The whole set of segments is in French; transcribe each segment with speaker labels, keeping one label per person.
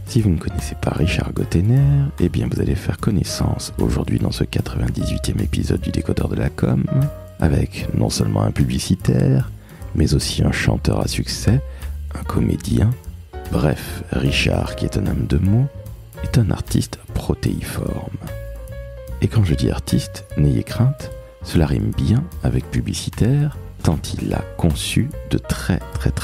Speaker 1: Si vous ne connaissez pas Richard Gottener, eh bien vous allez faire connaissance aujourd'hui dans ce 98e épisode du Décodeur de la Com avec non seulement un publicitaire, mais aussi un chanteur à succès, un comédien. Bref, Richard, qui est un homme de mots, est un artiste protéiforme. Et quand je dis artiste, n'ayez crainte, cela rime bien avec publicitaire, tant il a conçu de très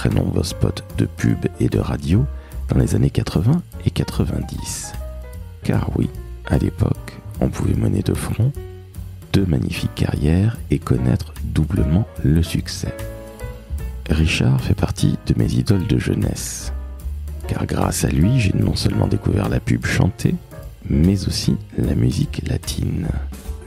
Speaker 1: nombreux spots de pub et de radio dans les années 80 et 90. Car oui, à l'époque, on pouvait mener de front deux magnifiques carrières et connaître doublement le succès. Richard fait partie de mes idoles de jeunesse, car grâce à lui, j'ai non seulement découvert la pub chantée, mais aussi la musique latine.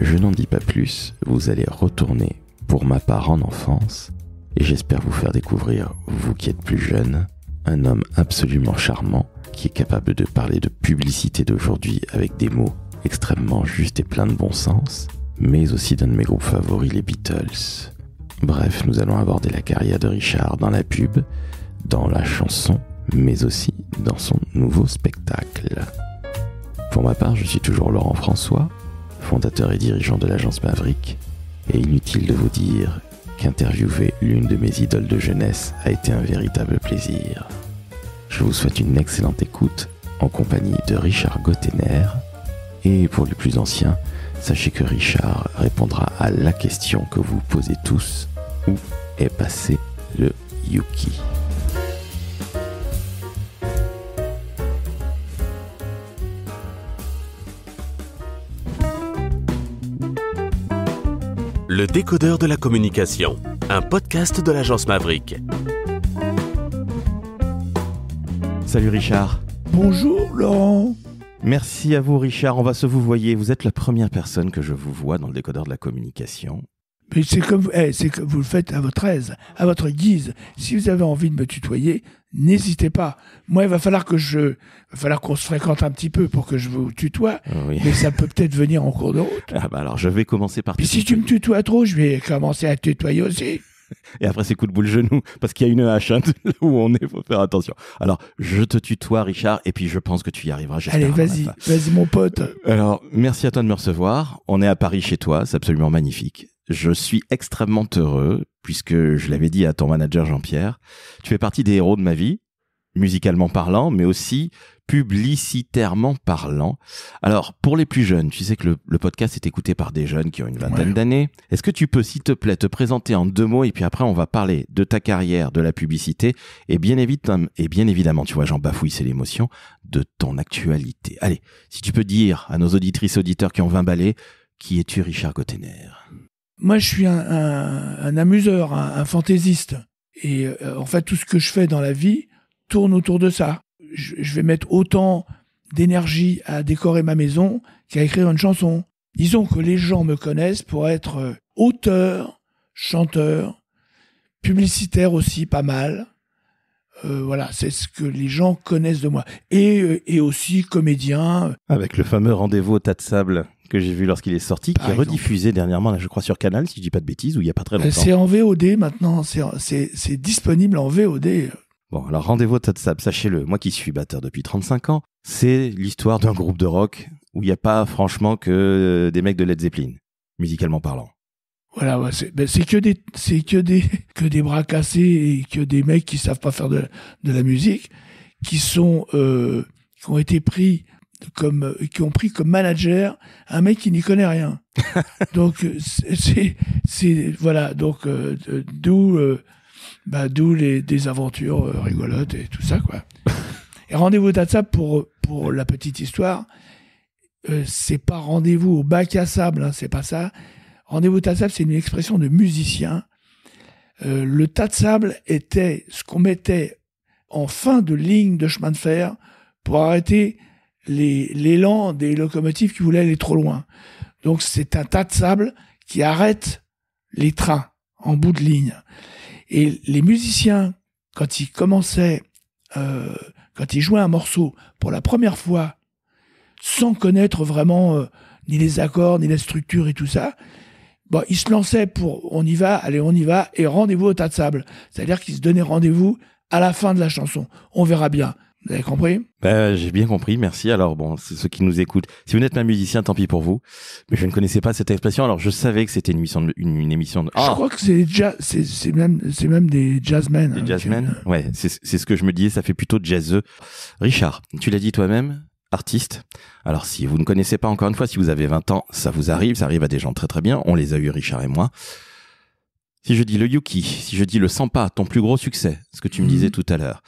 Speaker 1: Je n'en dis pas plus, vous allez retourner pour ma part en enfance, et j'espère vous faire découvrir, vous qui êtes plus jeunes, un homme absolument charmant qui est capable de parler de publicité d'aujourd'hui avec des mots extrêmement justes et pleins de bon sens, mais aussi d'un de mes groupes favoris, les Beatles. Bref, nous allons aborder la carrière de Richard dans la pub, dans la chanson, mais aussi dans son nouveau spectacle. Pour ma part, je suis toujours Laurent François, fondateur et dirigeant de l'agence Maverick, et inutile de vous dire qu'interviewer l'une de mes idoles de jeunesse a été un véritable plaisir. Je vous souhaite une excellente écoute en compagnie de Richard Gottener. Et pour les plus anciens, sachez que Richard répondra à la question que vous posez tous: où est passé le Yuki?
Speaker 2: Le Décodeur de la communication, un podcast de l'agence Maverick.
Speaker 1: Salut Richard.
Speaker 3: Bonjour Laurent.
Speaker 1: Merci à vous Richard, on va se vous voyer. Vous êtes la première personne que je vous vois dans le Décodeur de la communication.
Speaker 3: Mais c'est comme vous le faites à votre aise, à votre guise. Si vous avez envie de me tutoyer, n'hésitez pas. Moi, il va falloir qu'on se fréquente un petit peu pour que je vous tutoie.
Speaker 1: Oui.
Speaker 3: Mais ça peut peut-être venir en cours de route.
Speaker 1: Ah bah alors je vais commencer par...
Speaker 3: Puis si tu me tutoies trop, je vais commencer à te tutoyer aussi.
Speaker 1: Et après c'est coup de boule genou, parce qu'il y a une hache là où on est, faut faire attention. Alors je te tutoie Richard, et puis je pense que tu y arriveras.
Speaker 3: Allez, vas-y mon pote.
Speaker 1: Alors merci à toi de me recevoir. On est à Paris chez toi, c'est absolument magnifique. Je suis extrêmement heureux, puisque je l'avais dit à ton manager Jean-Pierre, tu fais partie des héros de ma vie, musicalement parlant, mais aussi publicitairement parlant. Alors, pour les plus jeunes, tu sais que le podcast est écouté par des jeunes qui ont une vingtaine d'années. Est-ce que tu peux, s'il te plaît, te présenter en 2 mots, et puis après, on va parler de ta carrière, de la publicité, et bien évidemment, tu vois, j'en bafouille, c'est l'émotion, de ton actualité. Allez, si tu peux dire à nos auditrices et auditeurs qui ont 20 balais, qui es-tu, Richard Gottener ?
Speaker 3: Moi, je suis un amuseur, un fantaisiste. Et en fait, tout ce que je fais dans la vie tourne autour de ça. Je vais mettre autant d'énergie à décorer ma maison qu'à écrire une chanson. Disons que les gens me connaissent pour être auteur, chanteur, publicitaire aussi, pas mal. Voilà, c'est ce que les gens connaissent de moi. Et aussi comédien.
Speaker 1: Avec le fameux Rendez-vous au tas de sable que j'ai vu lorsqu'il est sorti, qui est rediffusé dernièrement, là, je crois, sur Canal, si je dis pas de bêtises, ou il y a pas très longtemps.
Speaker 3: C'est en VOD maintenant, c'est disponible en VOD.
Speaker 1: Bon, alors Rendez-vous au tas de sable, sachez-le, moi qui suis batteur depuis 35 ans, c'est l'histoire d'un groupe de rock où il n'y a pas franchement que des mecs de Led Zeppelin, musicalement parlant.
Speaker 3: Voilà, ouais, c'est que des bras cassés et que des mecs qui savent pas faire de la musique, qui ont été pris qui ont pris comme manager un mec qui n'y connaît rien. Donc voilà, donc d'où des aventures rigolotes et tout ça, quoi. Et Rendez-vous au tas de sable, pour la petite histoire, c'est pas rendez-vous au bac à sable, hein, c'est pas ça. Rendez-vous au tas de sable, c'est une expression de musicien. Le tas de sable était ce qu'on mettait en fin de ligne de chemin de fer pour arrêter l'élan des locomotives qui voulaient aller trop loin. Donc c'est un tas de sable qui arrête les trains en bout de ligne. Et les musiciens, quand ils commençaient, quand ils jouaient un morceau pour la première fois, sans connaître vraiment ni les accords, ni la structure et tout ça, bon, ils se lançaient pour on y va, et rendez-vous au tas de sable. C'est-à-dire qu'ils se donnaient rendez-vous à la fin de la chanson. On verra bien. Vous avez compris?
Speaker 1: J'ai bien compris, merci. Alors bon, c'est ceux qui nous écoutent. Si vous n'êtes pas musicien, tant pis pour vous. Mais je ne connaissais pas cette expression. Alors je savais que c'était une émission de...
Speaker 3: Je crois que c'est même des jazzmen.
Speaker 1: Des jazzmen. Ouais, c'est ce que je me disais. Ça fait plutôt jazzeux. Richard, tu l'as dit toi-même, artiste. Alors si vous ne connaissez pas, encore une fois, si vous avez 20 ans, ça vous arrive. Ça arrive à des gens très très bien. On les a eu, Richard et moi. Si je dis le Yuki, si je dis le Sampa, ton plus gros succès, ce que tu me disais tout à l'heure.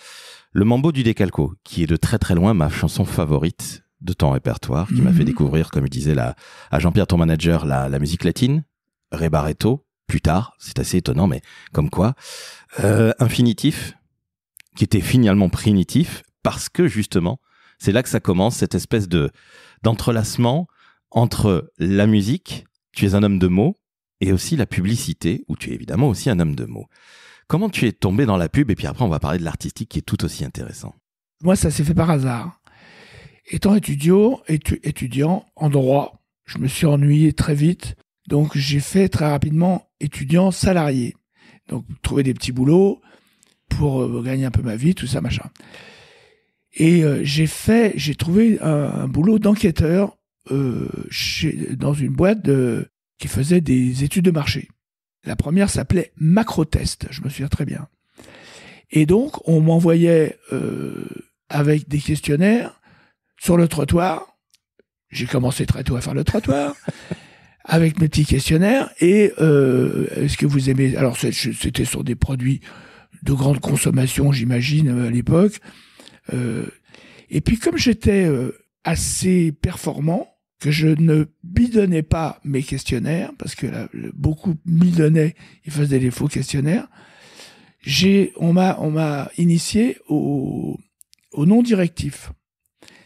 Speaker 1: Le Mambo du Décalco, qui est de très très loin ma chanson favorite de ton répertoire, qui m'a fait découvrir, comme je disais à Jean-Pierre, ton manager, la musique latine, Ray Barretto, plus tard, c'est assez étonnant, mais comme quoi. Infinitif, qui était finalement primitif, parce que justement, c'est là que ça commence, cette espèce d'entrelacement entre la musique, tu es un homme de mots, et aussi la publicité, où tu es évidemment aussi un homme de mots. Comment tu es tombé dans la pub? Et puis après, on va parler de l'artistique qui est tout aussi intéressant.
Speaker 3: Moi, ça s'est fait par hasard. Étant étudiant en droit, je me suis ennuyé très vite. Donc, j'ai fait très rapidement étudiant salarié. Donc, trouver des petits boulots pour gagner un peu ma vie, tout ça, machin. Et j'ai trouvé un boulot d'enquêteur dans une boîte qui faisait des études de marché. La première s'appelait Macrotest, je me souviens très bien. Et donc, on m'envoyait avec des questionnaires sur le trottoir. J'ai commencé très tôt à faire le trottoir, avec mes petits questionnaires. Et est-ce que vous aimez... Alors, c'était sur des produits de grande consommation, j'imagine, à l'époque. Et puis, comme j'étais assez performant, que je ne bidonnais pas mes questionnaires, parce que beaucoup bidonnaient, ils faisaient des faux questionnaires, on m'a initié au non directif.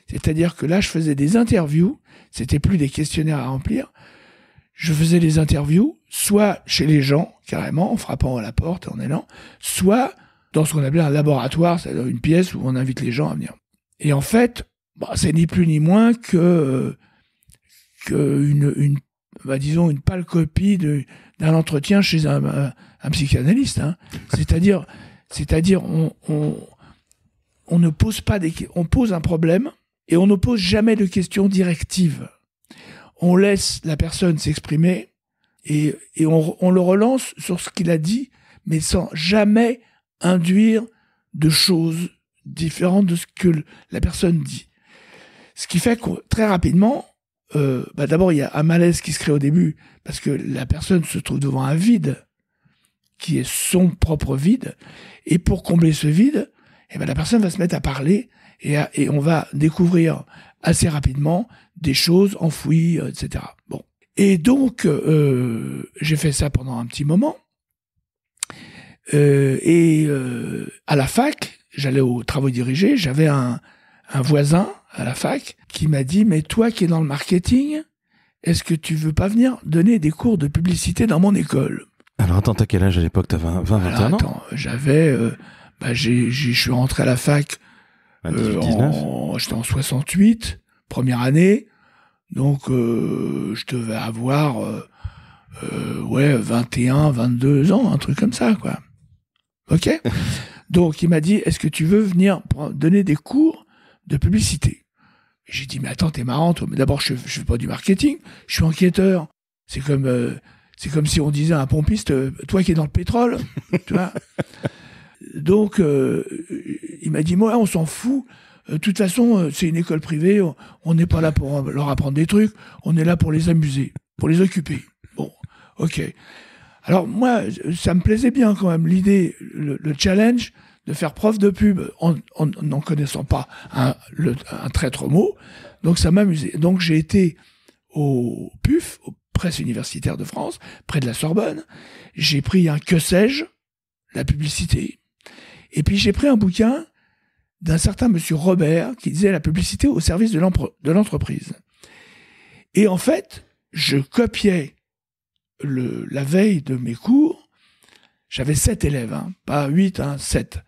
Speaker 3: C'est-à-dire que là, je faisais des interviews, c'était plus des questionnaires à remplir, je faisais des interviews, soit chez les gens, carrément, en frappant à la porte, en allant, soit dans ce qu'on appelait un laboratoire, c'est-à-dire une pièce où on invite les gens à venir. Et en fait, c'est ni plus ni moins que disons une pâle copie d'un entretien chez un psychanalyste, hein. C'est-à-dire on ne pose pas on pose un problème et on ne pose jamais de questions directives. On laisse la personne s'exprimer et on le relance sur ce qu'il a dit, mais sans jamais induire de choses différentes de ce que la personne dit. Ce qui fait que très rapidement, d'abord, il y a un malaise qui se crée au début, parce que la personne se trouve devant un vide, qui est son propre vide, et pour combler ce vide, la personne va se mettre à parler, et on va découvrir assez rapidement des choses enfouies, etc. Bon. Et donc, j'ai fait ça pendant un petit moment, à la fac, j'allais aux travaux dirigés, j'avais un voisin à la fac qui m'a dit « Mais toi qui es dans le marketing, est-ce que tu veux pas venir donner des cours de publicité dans mon école ?»
Speaker 1: Alors attends, t'as quel âge à l'époque? T'as 21 ans?
Speaker 3: Attends, je suis rentré à la fac
Speaker 1: 19.
Speaker 3: J'étais en 68, première année, donc je devais avoir 21, 22 ans, un truc comme ça, quoi. Ok. Donc il m'a dit « Est-ce que tu veux venir donner des cours de publicité ?» J'ai dit, mais attends, t'es marrant, toi. Mais d'abord, je fais pas du marketing, je suis enquêteur. C'est comme si on disait à un pompiste, toi qui es dans le pétrole, tu vois. Donc, il m'a dit, moi, on s'en fout. De toute façon, c'est une école privée, on n'est pas là pour leur apprendre des trucs, on est là pour les amuser, pour les occuper. Bon, ok. Alors, moi, ça me plaisait bien quand même, l'idée, le challenge, de faire preuve de pub en n'en connaissant pas un traître mot. Donc ça m'amusait. Donc j'ai été au PUF, aux Presses universitaires de France, près de la Sorbonne. J'ai pris un que sais-je, la publicité. Et puis j'ai pris un bouquin d'un certain monsieur Robert qui disait la publicité au service de l'entreprise. Et en fait, je copiais la veille de mes cours. J'avais 7 élèves, hein, pas 8, 7.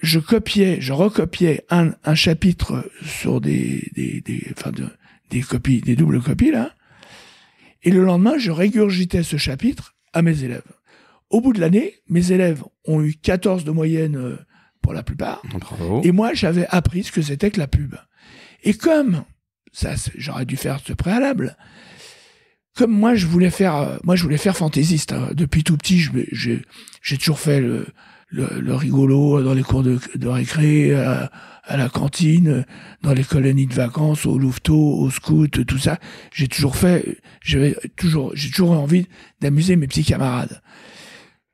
Speaker 3: Je recopiais un chapitre sur des copies, des doubles copies, là. Et le lendemain, je régurgitais ce chapitre à mes élèves. Au bout de l'année, mes élèves ont eu 14 de moyenne pour la plupart.
Speaker 1: Bravo.
Speaker 3: Et moi, j'avais appris ce que c'était que la pub. Et comme ça, j'aurais dû faire ce préalable. Comme moi, je voulais faire fantaisiste. Hein. Depuis tout petit, j'ai toujours fait le rigolo dans les cours de récré, à la cantine, dans les colonies de vacances, au louveteau, au scout, tout ça. J'ai toujours eu envie d'amuser mes petits camarades.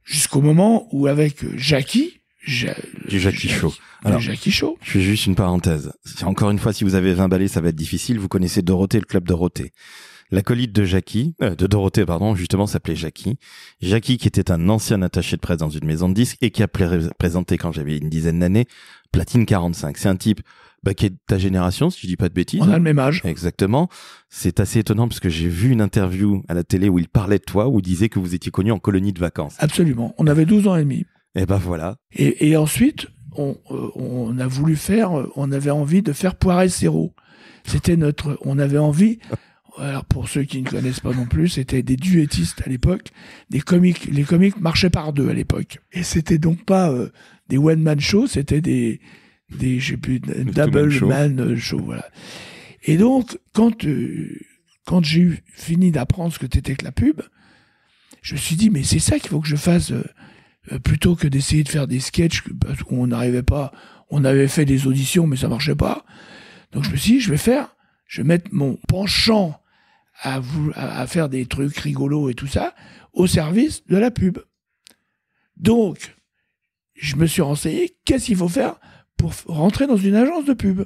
Speaker 3: Jusqu'au moment où avec Jackie,
Speaker 1: Jackie Chaud.
Speaker 3: Alors, Jackie Chaud.
Speaker 1: Je fais juste une parenthèse. Encore une fois, si vous avez 20 balais, ça va être difficile. Vous connaissez Dorothée, le club Dorothée. L'acolyte de Dorothée, justement, s'appelait Jackie. Jackie, qui était un ancien attaché de presse dans une maison de disques et qui a présenté, quand j'avais une dizaine d'années, Platine 45. C'est un type qui est de ta génération, si je dis pas de bêtises.
Speaker 3: On a le même âge.
Speaker 1: Exactement. C'est assez étonnant parce que j'ai vu une interview à la télé où il parlait de toi, où il disait que vous étiez connu en colonie de vacances.
Speaker 3: Absolument. On avait 12 ans et demi.
Speaker 1: Et voilà.
Speaker 3: Et ensuite, on avait envie de faire Poiret Serrault. On avait envie, alors pour ceux qui ne connaissent pas non plus, c'était des duettistes à l'époque, les comiques marchaient par deux à l'époque. Et c'était donc pas des one-man shows, c'était des double man show, voilà. Et donc, quand j'ai fini d'apprendre ce que c'était que la pub, je me suis dit, mais c'est ça qu'il faut que je fasse, plutôt que d'essayer de faire des sketchs, parce qu'on n'arrivait pas, on avait fait des auditions, mais ça marchait pas. Donc je me suis dit, je vais mettre mon penchant à faire des trucs rigolos et tout ça, au service de la pub. Donc, je me suis renseigné, qu'est-ce qu'il faut faire pour rentrer dans une agence de pub?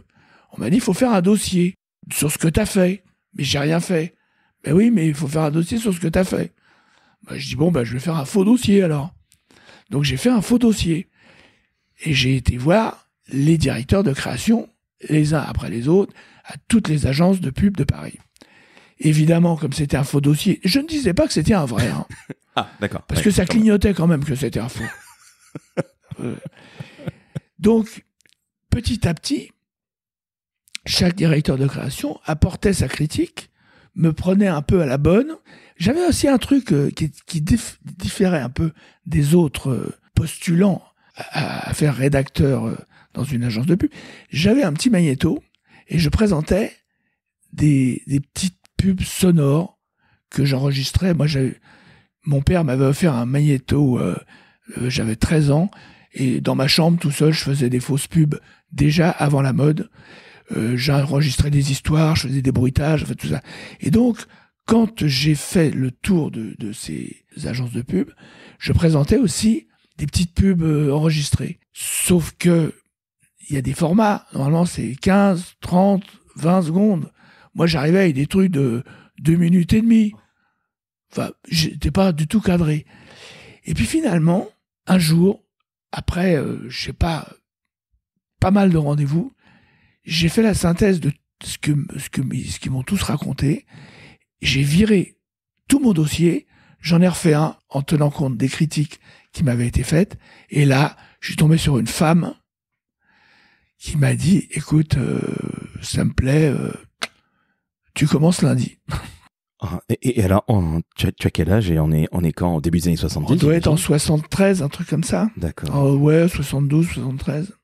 Speaker 3: On m'a dit, il faut faire un dossier sur ce que t'as fait. Mais j'ai rien fait. Ben oui, mais il faut faire un dossier sur ce que t'as fait. Ben, je dis, je vais faire un faux dossier alors. Donc j'ai fait un faux dossier. Et j'ai été voir les directeurs de création, les uns après les autres, à toutes les agences de pub de Paris. Évidemment, comme c'était un faux dossier, je ne disais pas que c'était un vrai. Hein.
Speaker 1: Ah, d'accord.
Speaker 3: Parce que ça clignotait quand même que c'était un faux. Donc, petit à petit, chaque directeur de création apportait sa critique, me prenait un peu à la bonne. J'avais aussi un truc qui différait un peu des autres postulants à faire rédacteur dans une agence de pub. J'avais un petit magnéto et je présentais des petites pubs sonores que j'enregistrais. Moi, mon père m'avait offert un magnéto, j'avais 13 ans, et dans ma chambre, tout seul, je faisais des fausses pubs déjà avant la mode. J'enregistrais des histoires, je faisais des bruitages, tout ça. Et donc, quand j'ai fait le tour de ces agences de pub, je présentais aussi des petites pubs enregistrées. Sauf que il y a des formats. Normalement, c'est 15, 30, 20 secondes. Moi, j'arrivais avec des trucs de 2 minutes et demie. Enfin, j'étais pas du tout cadré. Et puis finalement, un jour, après, pas mal de rendez-vous, j'ai fait la synthèse de ce qu'ils m'ont tous raconté. J'ai viré tout mon dossier, j'en ai refait un en tenant compte des critiques qui m'avaient été faites. Et là, je suis tombé sur une femme qui m'a dit, écoute, ça me plaît, tu commences lundi.
Speaker 1: Et alors, tu as quel âge et on est quand, au début des années 70?
Speaker 3: On doit être en 73, un truc comme ça.
Speaker 1: D'accord.
Speaker 3: Ouais, 72, 73.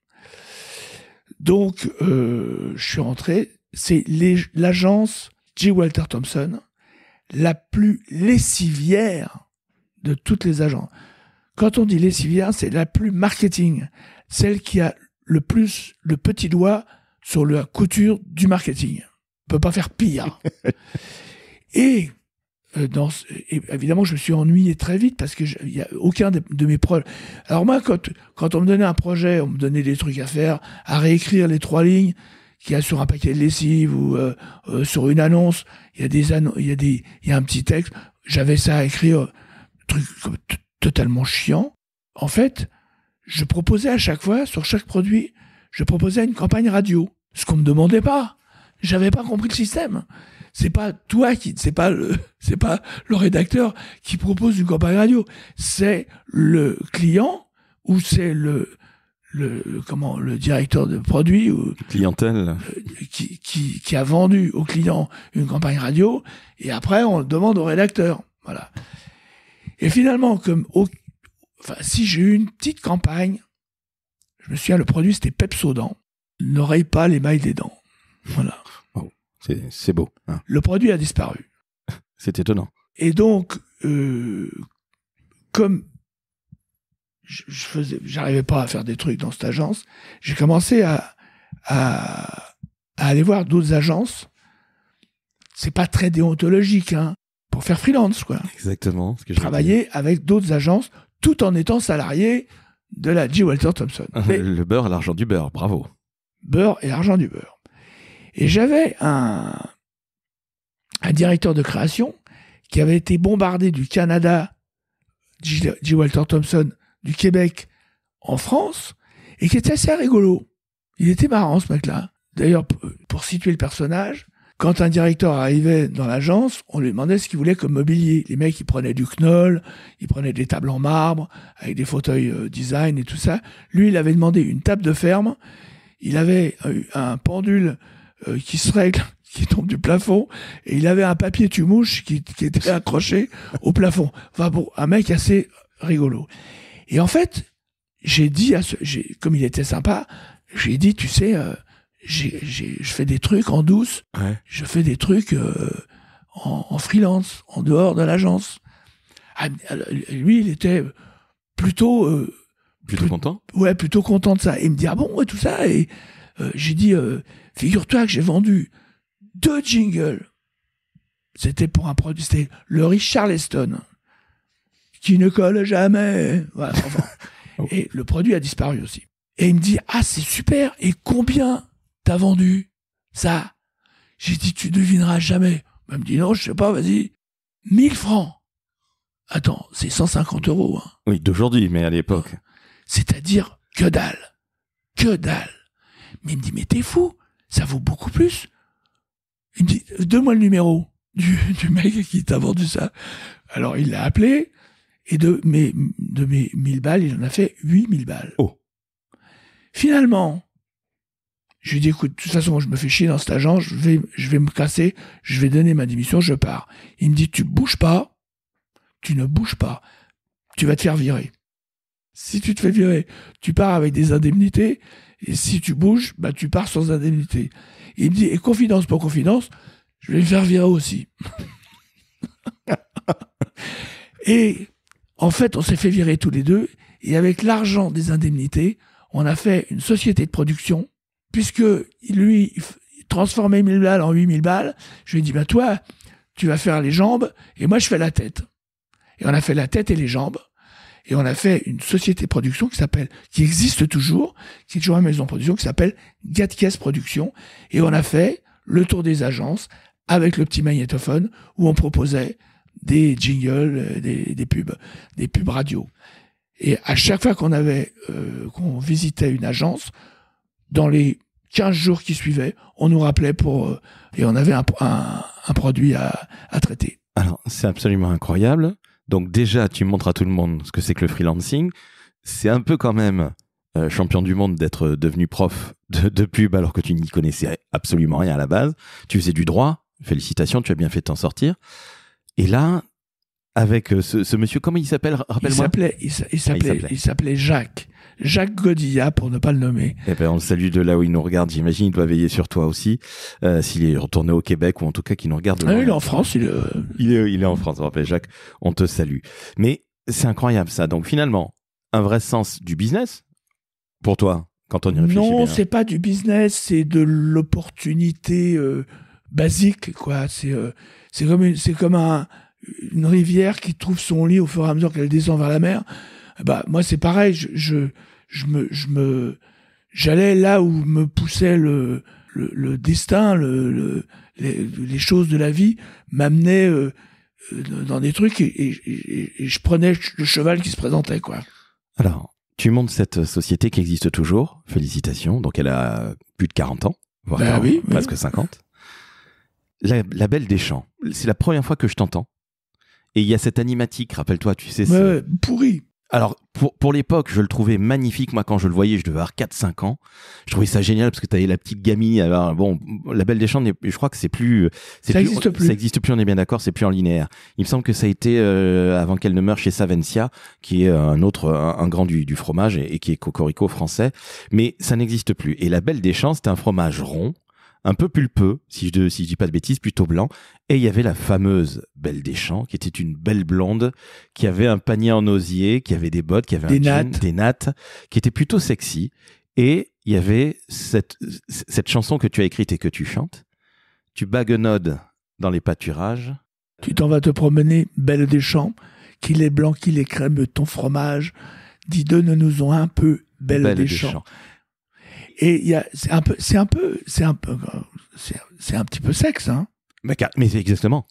Speaker 3: Donc, je suis rentré. C'est l'agence J. Walter Thompson, la plus lessivière de toutes les agences. Quand on dit lessivière, c'est la plus marketing. Celle qui a le plus le petit doigt sur la couture du marketing. On peut pas faire pire. Et évidemment, je me suis ennuyé très vite parce que il y a aucun de mes projets. Alors moi, quand on me donnait un projet, on me donnait des trucs à faire, à réécrire les 3 lignes qu'il y a sur un paquet de lessive ou sur une annonce. Il y a un petit texte. J'avais ça à écrire, truc totalement chiant. En fait, je proposais à chaque fois, sur chaque produit, je proposais une campagne radio. Ce qu'on me demandait pas. J'avais pas compris le système. C'est pas le rédacteur qui propose une campagne radio. C'est le client ou c'est le directeur de produit ou
Speaker 1: clientèle
Speaker 3: qui a vendu au client une campagne radio et après on le demande au rédacteur. Voilà. Et finalement, si j'ai eu une petite campagne, Je me souviens, le produit, c'était Pepsodent. Ne raye pas l'émail des dents. Voilà.
Speaker 1: Oh, c'est beau. Hein.
Speaker 3: Le produit a disparu.
Speaker 1: C'est étonnant.
Speaker 3: Et donc, comme j'arrivais pas à faire des trucs dans cette agence, j'ai commencé à aller voir d'autres agences. C'est pas très déontologique, hein, pour faire freelance, quoi.
Speaker 1: Exactement.
Speaker 3: Travailler avec d'autres agences tout en étant salarié de la J. Walter Thompson.
Speaker 1: Le beurre et l'argent du beurre, bravo.
Speaker 3: Beurre et l'argent du beurre. Et j'avais un directeur de création qui avait été bombardé du Canada, J. Walter Thompson, du Québec en France, et qui était assez rigolo. Il était marrant, ce mec-là. D'ailleurs, pour situer le personnage, quand un directeur arrivait dans l'agence, on lui demandait ce qu'il voulait comme mobilier. Les mecs, ils prenaient du knoll, ils prenaient des tables en marbre, avec des fauteuils design et tout ça. Lui, il avait demandé une table de ferme. Il avait un pendule qui se règle, qui tombe du plafond, et il avait un papier tue-mouche qui était accroché au plafond. Enfin bon, un mec assez rigolo. Et en fait, j'ai dit comme il était sympa, j'ai dit, tu sais, je fais des trucs en douce,
Speaker 1: ouais.
Speaker 3: Je fais des trucs en freelance, en dehors de l'agence. Lui, il était plutôt
Speaker 1: content.
Speaker 3: Ouais, plutôt content de ça. Et il me dit, ah bon, ouais, tout ça. Et j'ai dit, figure-toi que j'ai vendu 2 jingles. C'était pour un produit, c'était le riz Charleston, qui ne colle jamais. Voilà, enfin.
Speaker 1: Oh.
Speaker 3: Et le produit a disparu aussi. Et il me dit, ah, c'est super. Et combien t'as vendu ça? J'ai dit, tu devineras jamais. Il me dit, non, je sais pas, vas-y. 1000 francs. Attends, c'est 150 €. Hein.
Speaker 1: Oui, d'aujourd'hui, mais à l'époque.
Speaker 3: C'est-à-dire que dalle. Que dalle. Mais il me dit, mais t'es fou. Ça vaut beaucoup plus. Il me dit, donne-moi le numéro du mec qui t'a vendu ça. Alors, il l'a appelé. Et de mes 1000 balles, il en a fait 8000 balles.
Speaker 1: Oh.
Speaker 3: Finalement, je lui ai dit, écoute, de toute façon, je me fais chier dans cette agence, je vais me casser, je vais donner ma démission, je pars. Il me dit, tu bouges pas, tu ne bouges pas, tu vas te faire virer. Si tu te fais virer, tu pars avec des indemnités, et si tu bouges, bah, tu pars sans indemnité. Et il me dit, et confidence pour confidence, je vais me faire virer aussi. Et en fait, on s'est fait virer tous les deux, et avec l'argent des indemnités, on a fait une société de production, puisque lui, il transformait 1000 balles en 8000 balles. Je lui ai dit, bah toi, tu vas faire les jambes, et moi je fais la tête. Et on a fait la tête et les jambes, et on a fait une société de production qui existe toujours, qui est toujours une maison de production, qui s'appelle Gatkies Production, et on a fait le tour des agences avec le petit magnétophone, où on proposait des jingles, des pubs radio. Et à chaque fois qu'on visitait une agence, dans les 15 jours qui suivaient, on nous rappelait et on avait un produit à traiter.
Speaker 1: Alors, c'est absolument incroyable. Donc déjà, tu montres à tout le monde ce que c'est que le freelancing. C'est un peu quand même champion du monde d'être devenu prof de pub alors que tu n'y connaissais absolument rien à la base. Tu faisais du droit. Félicitations, tu as bien fait de t'en sortir. Et là, avec ce monsieur, comment il s'appelle? Rappelle-moi.
Speaker 3: Il s'appelait Jacques. Jacques Godilla, pour ne pas le nommer.
Speaker 1: Eh ben, on le salue de là où il nous regarde. J'imagine il doit veiller sur toi aussi. S'il est retourné au Québec ou en tout cas qu'il nous regarde.
Speaker 3: Ah, il est en France. Il
Speaker 1: est en France. On rappelle Jacques. On te salue. Mais c'est incroyable ça. Donc finalement, un vrai sens du business pour toi quand on y réfléchit bien.
Speaker 3: Non, c'est pas du business. C'est de l'opportunité basique, quoi. C'est comme une rivière qui trouve son lit au fur et à mesure qu'elle descend vers la mer. Bah, moi, c'est pareil. J'allais là où me poussait le destin, les choses de la vie m'amenaient dans des trucs et je prenais le cheval qui se présentait, quoi.
Speaker 1: Alors, tu montes cette société qui existe toujours. Félicitations. Donc, elle a plus de 40 ans, voire presque 50. La Belle des Champs. C'est la première fois que je t'entends. Et il y a cette animatique, rappelle-toi, tu sais.
Speaker 3: Pourri.
Speaker 1: Alors, pour l'époque, je le trouvais magnifique. Moi, quand je le voyais, je devais avoir 4-5 ans. Je trouvais ça génial parce que t'avais la petite gamine. Alors, bon, La Belle des Champs, je crois que c'est plus...
Speaker 3: Ça existe plus.
Speaker 1: Ça existe plus, on est bien d'accord, c'est plus en linéaire. Il me semble que ça a été, avant qu'elle ne meure, chez Savencia, qui est un grand du fromage et qui est Cocorico français. Mais ça n'existe plus. Et La Belle des Champs, c'était un fromage rond, un peu pulpeux, si je dis pas de bêtises, plutôt blanc. Et il y avait la fameuse Belle des Champs, qui était une belle blonde, qui avait un panier en osier, qui avait des bottes, qui avait des nattes, qui était plutôt sexy. Et il y avait cette chanson que tu as écrite et que tu chantes. Tu baguenaudes dans les pâturages.
Speaker 3: Tu t'en vas te promener, Belle des Champs, qu'il est blanc, qu'il est crème, ton fromage. Dis donne-nous-en un peu, Belle des Champs. Et c'est un petit peu sexe, hein.
Speaker 1: Mais exactement.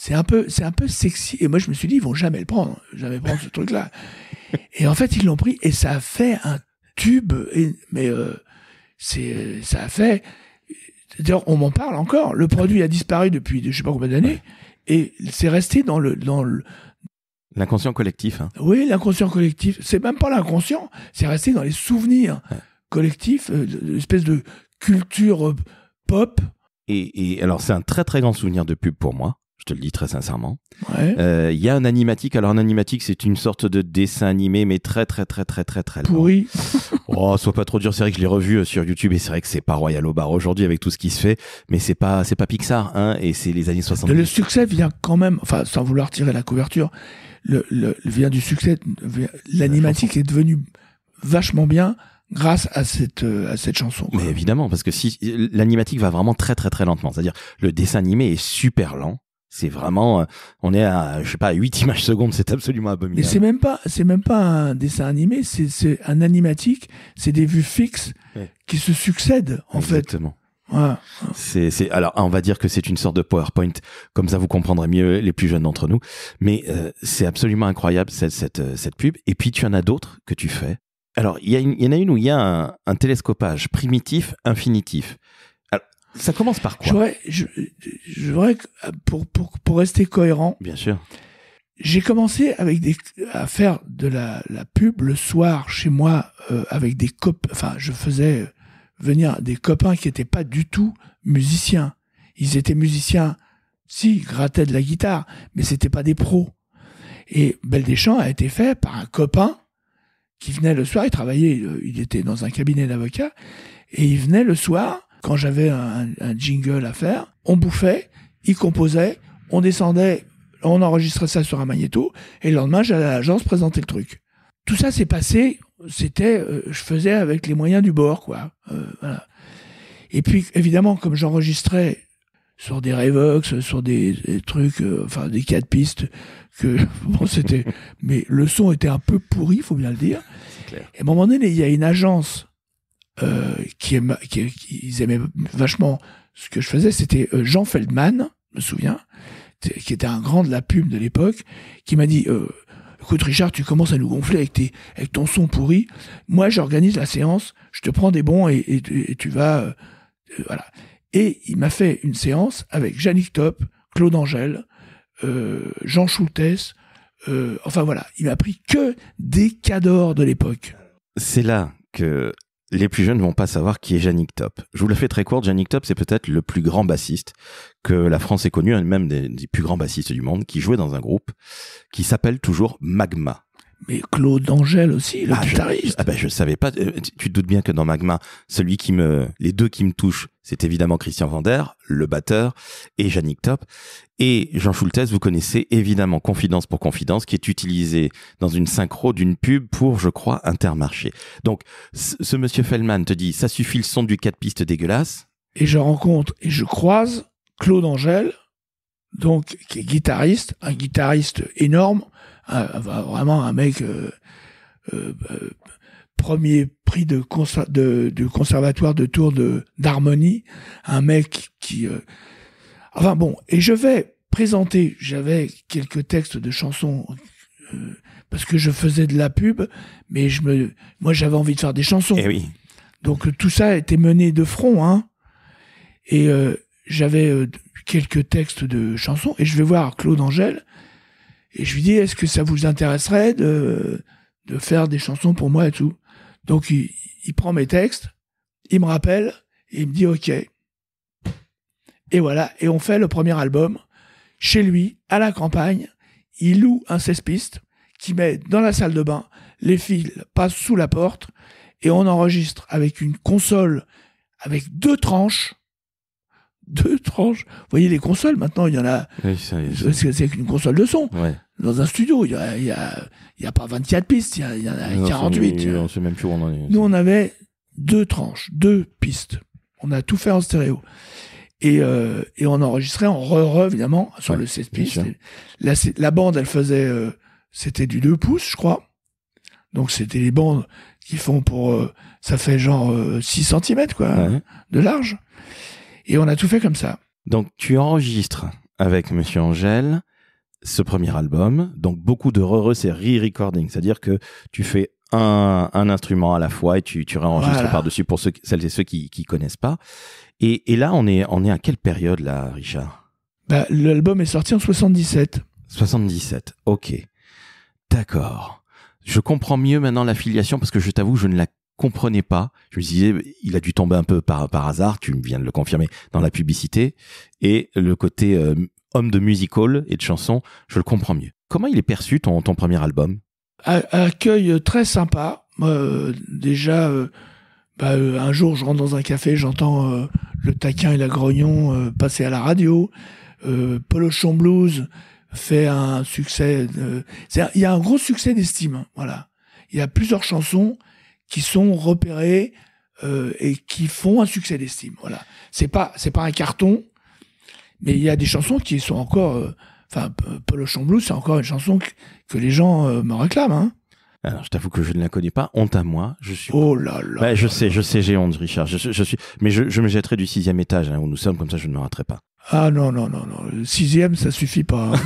Speaker 3: C'est un peu sexy. Et moi, je me suis dit, ils vont jamais prendre ce truc-là. Et en fait, ils l'ont pris et ça a fait un tube. Ça a fait. D'ailleurs, on m'en parle encore. Le produit a disparu depuis je sais pas combien d'années et c'est resté dans
Speaker 1: l'inconscient collectif. Hein.
Speaker 3: Oui, l'inconscient collectif. C'est même pas l'inconscient. C'est resté dans les souvenirs. Ouais. Collectif, une espèce de culture pop.
Speaker 1: Et alors, c'est un très très grand souvenir de pub pour moi, je te le dis très sincèrement.
Speaker 3: Ouais.
Speaker 1: Y a un animatique. Alors, un animatique, c'est une sorte de dessin animé, mais très très très très très très
Speaker 3: pourri.
Speaker 1: Oh, sois pas trop dur, c'est vrai que je l'ai revu sur YouTube et c'est vrai que c'est pas royal au bar aujourd'hui avec tout ce qui se fait, mais c'est pas Pixar, hein, et c'est les années 70.
Speaker 3: Le succès vient quand même, enfin, sans vouloir tirer la couverture, vient du succès, l'animatique est devenu vachement bien grâce à cette chanson.
Speaker 1: Mais évidemment, parce que si l'animatique va vraiment très très très lentement, c'est-à-dire le dessin animé est super lent. C'est vraiment, on est à, 8 images secondes, c'est absolument abominable.
Speaker 3: Mais c'est même pas un dessin animé, c'est un animatique, c'est des vues fixes qui se succèdent, en fait.
Speaker 1: Exactement.
Speaker 3: Ouais.
Speaker 1: Alors, on va dire que c'est une sorte de PowerPoint, comme ça vous comprendrez mieux les plus jeunes d'entre nous. Mais c'est absolument incroyable cette pub. Et puis tu en as d'autres que tu fais. Alors, il y en a une où il y a un télescopage primitif, infinitif. Alors, ça commence par quoi ?
Speaker 3: Je voudrais que, pour rester cohérent.
Speaker 1: Bien sûr.
Speaker 3: J'ai commencé à faire de la pub le soir chez moi avec des copains. Enfin, je faisais venir des copains qui n'étaient pas du tout musiciens. Ils étaient musiciens, si, grattaient de la guitare, mais c'était pas des pros. Et Belle des Champs a été fait par un copain qui venait le soir, il était dans un cabinet d'avocat, et il venait le soir, quand j'avais un jingle à faire, on bouffait, il composait, on descendait, on enregistrait ça sur un magnéto, et le lendemain, j'allais à l'agence présenter le truc. Tout ça s'est passé, je faisais avec les moyens du bord, quoi. Voilà. Et puis, évidemment, comme j'enregistrais sur des Revox, sur des trucs, des 4 pistes, mais le son était un peu pourri, faut bien le dire.
Speaker 1: C'est clair.
Speaker 3: Et à un moment donné, il y a une agence ils aimaient vachement ce que je faisais, c'était Jean Feldman, je me souviens, qui était un grand de la pub de l'époque, qui m'a dit écoute Richard, tu commences à nous gonfler avec ton son pourri, moi j'organise la séance, je te prends des bons et tu vas voilà. Et il m'a fait une séance avec Yannick Top, Claude Angèle, Jean Schultes, enfin voilà, il m'a pris que des cadors de l'époque.
Speaker 1: C'est là que les plus jeunes vont pas savoir qui est Yannick Top. Je vous la fais très courte, Yannick Top, c'est peut-être le plus grand bassiste que la France ait connu, même des plus grands bassistes du monde, qui jouait dans un groupe qui s'appelle toujours Magma.
Speaker 3: Mais Claude Angèle aussi, le guitariste.
Speaker 1: Je savais pas. Tu te doutes bien que dans Magma, les deux qui me touchent, c'est évidemment Christian Vander, le batteur, et Yannick Top. Et Jean Schultes, vous connaissez évidemment Confidence pour Confidence, qui est utilisé dans une synchro d'une pub pour, je crois, Intermarché. Donc, ce monsieur Feldman te dit, ça suffit le son du 4 pistes dégueulasse.
Speaker 3: Et je rencontre et je croise Claude Angèle, donc, qui est guitariste, un guitariste énorme, vraiment un mec premier prix de conservatoire de Tours d'harmonie, un mec qui enfin bon, et je vais présenter, j'avais quelques textes de chansons parce que je faisais de la pub, mais moi j'avais envie de faire des chansons.
Speaker 1: Eh oui.
Speaker 3: Donc tout ça a été mené de front, hein. Et j'avais quelques textes de chansons et je vais voir Claude Angèle et je lui dis est-ce que ça vous intéresserait de de faire des chansons pour moi et tout. Donc il prend mes textes, il me rappelle, et il me dit OK. Et voilà, et on fait le premier album chez lui, à la campagne. Il loue un 16 pistes qui met dans la salle de bain, les fils passent sous la porte, et on enregistre avec une console avec 2 tranches. 2 tranches. Vous voyez les consoles, maintenant, il y en a...
Speaker 1: Oui,
Speaker 3: c'est une console de son.
Speaker 1: Ouais.
Speaker 3: Dans un studio, il y a pas 24 pistes, il y en a 48.
Speaker 1: On sait même plus où on en est.
Speaker 3: Nous, on avait 2 tranches, 2 pistes. On a tout fait en stéréo. Et on enregistrait en re évidemment, sur le 16 pistes. La bande, elle faisait... c'était du 2 pouces, je crois. Donc, c'était les bandes qui font pour... ça fait genre 6 cm, quoi, de large. Et on a tout fait comme ça.
Speaker 1: Donc, tu enregistres avec Monsieur Angèle ce premier album. Donc, beaucoup de c'est re-recording. C'est-à-dire que tu fais un instrument à la fois et tu réenregistres par-dessus pour celles et ceux qui connaissent pas. Et là, on est à quelle période, là, Richard?
Speaker 3: L'album est sorti en 77.
Speaker 1: 77, ok. D'accord. Je comprends mieux maintenant l'affiliation parce que je t'avoue, je ne la comprenais pas. Je me disais, il a dû tomber un peu par hasard, tu viens de le confirmer dans la publicité, et le côté homme de musical et de chansons, je le comprends mieux. Comment il est perçu ton premier album?
Speaker 3: Accueil très sympa. Déjà, un jour, je rentre dans un café, j'entends le taquin et la grognon passer à la radio. Polochon Blues fait un succès. Il y a un gros succès d'estime. Voilà. Il y a plusieurs chansons qui sont repérées et qui font un succès d'estime. Voilà. C'est pas un carton, mais il y a des chansons qui sont encore. Polochon Blues, c'est encore une chanson que les gens me réclament. Hein.
Speaker 1: Alors, je t'avoue que je ne la connais pas. Honte à moi. Je suis.
Speaker 3: Oh là là.
Speaker 1: Ouais, je sais, j'ai honte, Richard. Je suis. Mais je me jetterai du 6e étage où nous sommes, comme ça, je ne me raterai pas.
Speaker 3: Ah non. Le 6e, ça suffit pas. Hein.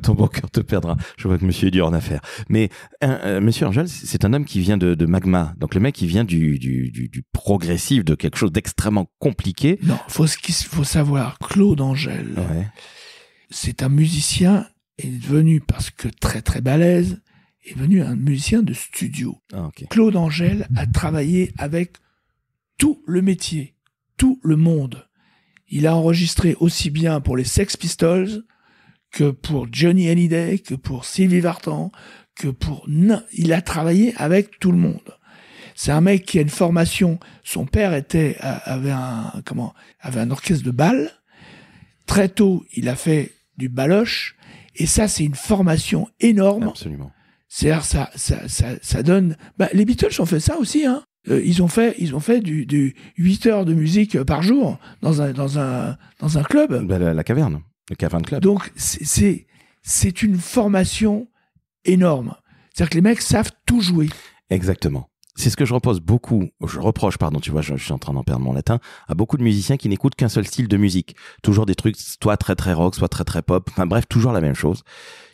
Speaker 1: Ton bon cœur te perdra. Je vois que monsieur est dur en affaires. Mais monsieur Angèle, c'est un homme qui vient de Magma. Donc le mec, il vient du progressif, de quelque chose d'extrêmement compliqué.
Speaker 3: Non, faut savoir, Claude Angèle, c'est un musicien, est devenu, parce que très très balèze, est devenu un musicien de studio.
Speaker 1: Ah, okay.
Speaker 3: Claude Angèle a travaillé avec tout le métier, tout le monde. Il a enregistré aussi bien pour les Sex Pistols que pour Johnny Hallyday, que pour Sylvie Vartan, que pour... Il a travaillé avec tout le monde. C'est un mec qui a une formation. Son père avait un orchestre de bal. Très tôt, il a fait du baloche. Et ça, c'est une formation énorme.
Speaker 1: Absolument.
Speaker 3: C'est-à-dire, ça donne... les Beatles ont fait ça aussi, hein. Ils ont fait du 8 heures de musique par jour dans un club.
Speaker 1: La caverne, le Cavern Club.
Speaker 3: Donc c'est une formation énorme. C'est-à-dire que les mecs savent tout jouer.
Speaker 1: Exactement. C'est ce que je reproche, tu vois, je suis en train d'en perdre mon latin, à beaucoup de musiciens qui n'écoutent qu'un seul style de musique. Toujours des trucs, soit très très rock, soit très très pop, enfin bref, toujours la même chose.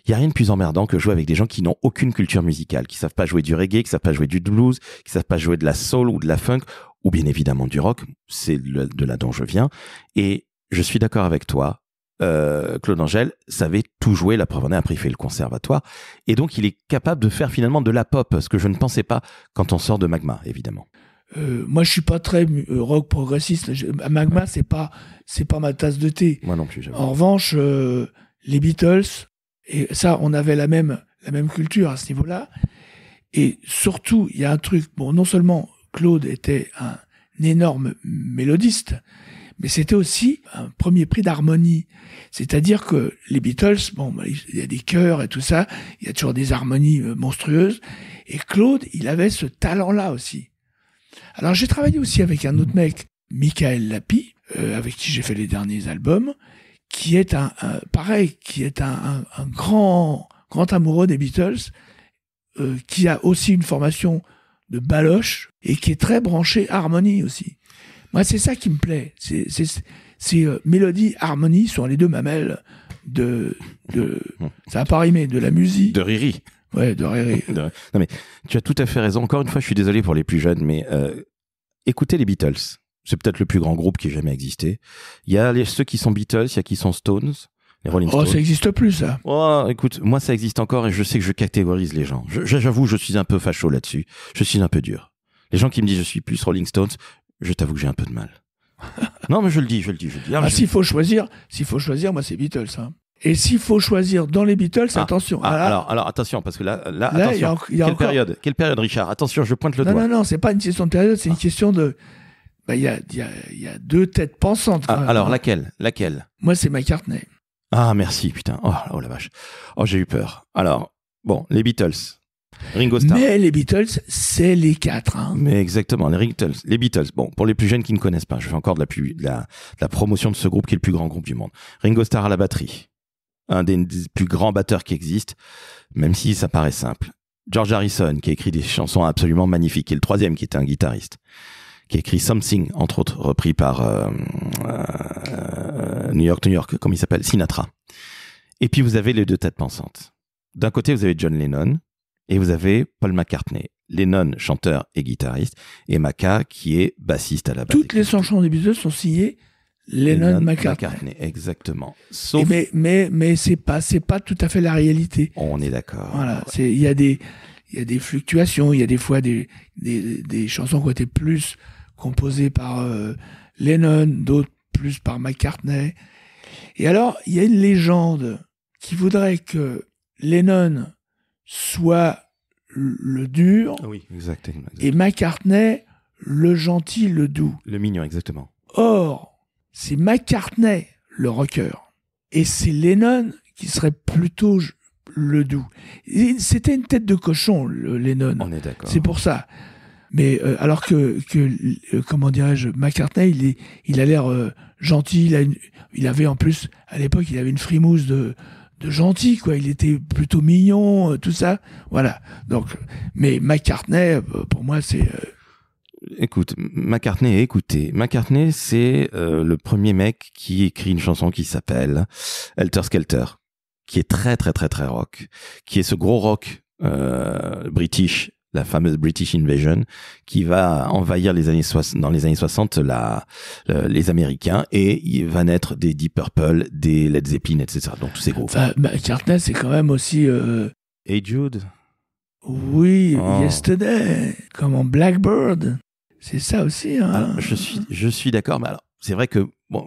Speaker 1: Il y a rien de plus emmerdant que jouer avec des gens qui n'ont aucune culture musicale, qui savent pas jouer du reggae, qui savent pas jouer du blues, qui savent pas jouer de la soul ou de la funk, ou bien évidemment du rock. C'est de là dont je viens. Et je suis d'accord avec toi. Claude Angèle savait tout jouer, la preuve en est, après il fait le conservatoire. Et donc il est capable de faire finalement de la pop, ce que je ne pensais pas quand on sort de Magma, évidemment.
Speaker 3: Moi je suis pas très rock progressiste. Magma c'est pas ma tasse de thé.
Speaker 1: Moi non plus, j'avoue.
Speaker 3: En revanche, les Beatles, et ça, on avait la même culture à ce niveau-là. Et surtout, il y a un truc, non seulement Claude était un énorme mélodiste, mais c'était aussi un premier prix d'harmonie. C'est-à-dire que les Beatles, il y a des chœurs et tout ça, il y a toujours des harmonies monstrueuses. Et Claude, il avait ce talent-là aussi. Alors j'ai travaillé aussi avec un autre mec, Michael Lapi, avec qui j'ai fait les derniers albums, qui est un grand amoureux des Beatles, qui a aussi une formation de baloche et qui est très branché harmonie aussi. Moi, c'est ça qui me plaît. C'est mélodie, harmonie sont les deux mamelles ça n'a pas rimé, de la musique.
Speaker 1: De Riri.
Speaker 3: Ouais, de Riri.
Speaker 1: Non, mais tu as tout à fait raison. Encore une fois, je suis désolé pour les plus jeunes, mais écoutez les Beatles. C'est peut-être le plus grand groupe qui ait jamais existé. Il y a ceux qui sont Beatles, il y a qui sont Stones. Les Rolling
Speaker 3: Oh,
Speaker 1: Stones.
Speaker 3: ça n'existe plus, ça.
Speaker 1: Oh, écoute, moi ça existe encore et je sais que je catégorise les gens. J'avoue, je suis un peu facho là-dessus. Je suis un peu dur. Les gens qui me disent je suis plus Rolling Stones, je t'avoue que j'ai un peu de mal. Non, mais je le dis. Ah,
Speaker 3: S'il faut choisir, moi c'est Beatles. Hein. Et s'il faut choisir dans les Beatles, attention.
Speaker 1: Alors attention, parce que là attention.
Speaker 3: Il y a encore...
Speaker 1: Quelle période, Richard? Attention, je pointe le doigt.
Speaker 3: Non, c'est pas une question de période, c'est une question de. Il y a deux têtes pensantes.
Speaker 1: Alors laquelle?
Speaker 3: Moi, c'est McCartney.
Speaker 1: Ah, merci, putain. Oh la vache. Oh, j'ai eu peur. Alors, bon, les Beatles. Ringo Starr.
Speaker 3: Mais les Beatles, c'est les 4. Hein.
Speaker 1: Mais exactement, les Beatles. Bon, pour les plus jeunes qui ne connaissent pas, je fais encore de la promotion de ce groupe qui est le plus grand groupe du monde. Ringo Starr à la batterie. Un des plus grands batteurs qui existent, même si ça paraît simple. George Harrison, qui a écrit des chansons absolument magnifiques, et le troisième, qui était un guitariste, qui a écrit Something, entre autres, repris par New York, comme il s'appelle, Sinatra. Et puis vous avez les deux têtes pensantes. D'un côté, vous avez John Lennon, et vous avez Paul McCartney. Lennon, chanteur et guitariste, et Maca, qui est bassiste à la batterie.
Speaker 3: Toutes les chansons des Beatles sont signées Lennon-McCartney.
Speaker 1: Exactement. Sauf...
Speaker 3: Mais c'est pas tout à fait la réalité.
Speaker 1: On est d'accord.
Speaker 3: Voilà, il y a des fluctuations, il y a des fois des chansons qui ont été plus composées par Lennon, d'autres plus par McCartney. Et alors, il y a une légende qui voudrait que Lennon soit le dur,
Speaker 1: oui, exactement.
Speaker 3: Et McCartney le gentil, le doux.
Speaker 1: Le mignon, exactement.
Speaker 3: Or, c'est McCartney le rocker, et c'est Lennon qui serait plutôt le doux. C'était une tête de cochon, le Lennon.
Speaker 1: On est d'accord.
Speaker 3: C'est pour ça. Mais alors que comment dirais-je, McCartney, il a l'air gentil. Il avait en plus à l'époque, il avait une frimousse de gentil, quoi. Il était plutôt mignon, tout ça. Voilà. Donc, mais McCartney, pour moi, c'est.
Speaker 1: Écoute, McCartney, c'est le premier mec qui écrit une chanson qui s'appelle Helter Skelter, qui est très très très très rock, qui est ce gros rock british, la fameuse British Invasion, qui va envahir dans les années 60 les Américains, et il va naître des Deep Purple, des Led Zeppelin, etc. Donc tous ces groupes.
Speaker 3: Enfin, McCartney, c'est quand même aussi.
Speaker 1: Hey Jude.
Speaker 3: Oui, Yesterday, comme en Blackbird. C'est ça aussi. Hein.
Speaker 1: Alors, je suis d'accord, mais alors c'est vrai que bon,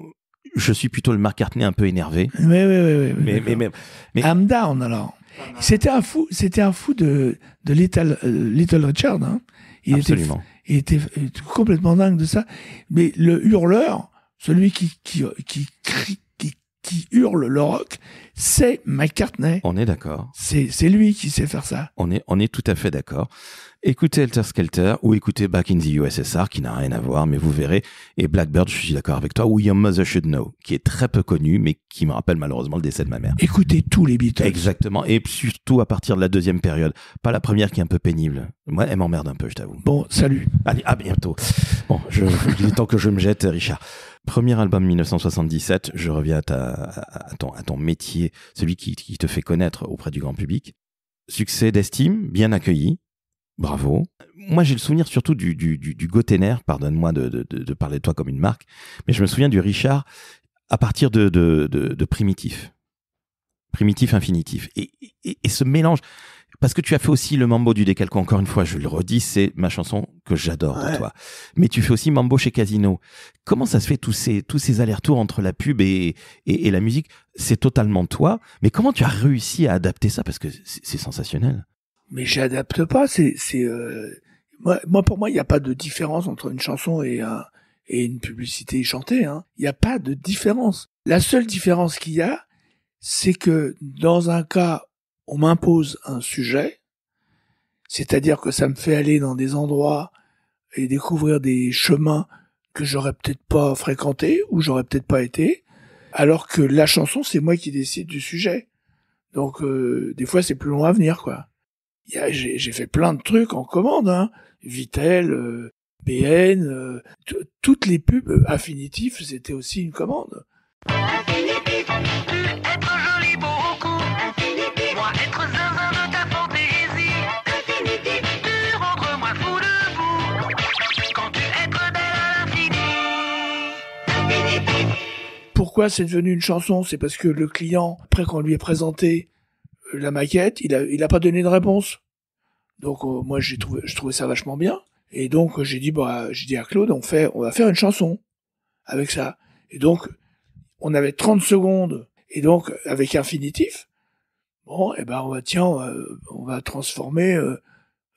Speaker 1: je suis plutôt le McCartney un peu énervé.
Speaker 3: Oui.
Speaker 1: Mais
Speaker 3: I'm down alors. C'était un fou de Little Richard. Hein.
Speaker 1: Absolument.
Speaker 3: Il était complètement dingue de ça. Mais le hurleur, celui qui crie, qui hurle le rock, c'est McCartney.
Speaker 1: On est d'accord.
Speaker 3: C'est lui qui sait faire ça.
Speaker 1: On est tout à fait d'accord. Écoutez Helter Skelter ou écoutez Back in the USSR, qui n'a rien à voir, mais vous verrez. Et Blackbird, je suis d'accord avec toi, ou Your Mother Should Know, qui est très peu connu, mais qui me rappelle malheureusement le décès de ma mère.
Speaker 3: Écoutez tous les Beatles.
Speaker 1: Exactement. Et surtout à partir de la deuxième période. Pas la première qui est un peu pénible. Moi, elle m'emmerde un peu, je t'avoue.
Speaker 3: Bon, salut.
Speaker 1: Allez, à bientôt. Bon, il est temps que je me jette, Richard. Premier album 1977, je reviens à ton métier, celui qui te fait connaître auprès du grand public. Succès d'estime, bien accueilli. Bravo. Moi, j'ai le souvenir surtout du Gotenner, pardonne-moi de parler de toi comme une marque, mais je me souviens du Richard à partir de Primitif. Primitif infinitif. Et ce mélange, parce que tu as fait aussi le Mambo du Décalco, encore une fois, je le redis, c'est ma chanson que j'adore de toi. Mais tu fais aussi Mambo chez Casino. Comment ça se fait tous ces allers-retours entre la pub et la musique? C'est totalement toi, mais comment tu as réussi à adapter ça? Parce que c'est sensationnel.
Speaker 3: Mais j'adapte pas, moi pour moi il n'y a pas de différence entre une chanson et une publicité chantée, hein. Il n'y a pas de différence. La seule différence qu'il y a, c'est que dans un cas, on m'impose un sujet, c'est-à-dire que ça me fait aller dans des endroits et découvrir des chemins que j'aurais peut-être pas fréquentés ou j'aurais peut-être pas été, alors que la chanson, c'est moi qui décide du sujet. Donc des fois c'est plus long à venir, quoi. J'ai fait plein de trucs en commande, hein. Vitel, BN, toutes les pubs Affinitif, c'était aussi une commande.
Speaker 4: Infinitif, être joli beaucoup. Infinitif, moi être zinzin de ta fantaisie. Infinitif, tu rendre moi fou de vous. Quand tu être belle à l'infini. Infinitif.
Speaker 3: Pourquoi c'est devenu une chanson? C'est parce que le client, après qu'on lui ait présenté la maquette, il a pas donné de réponse. Donc moi je trouvais ça vachement bien. Et donc j'ai dit à Claude, on va faire une chanson avec ça. Et donc on avait 30 secondes. Et donc avec infinitif, bon, et ben on va transformer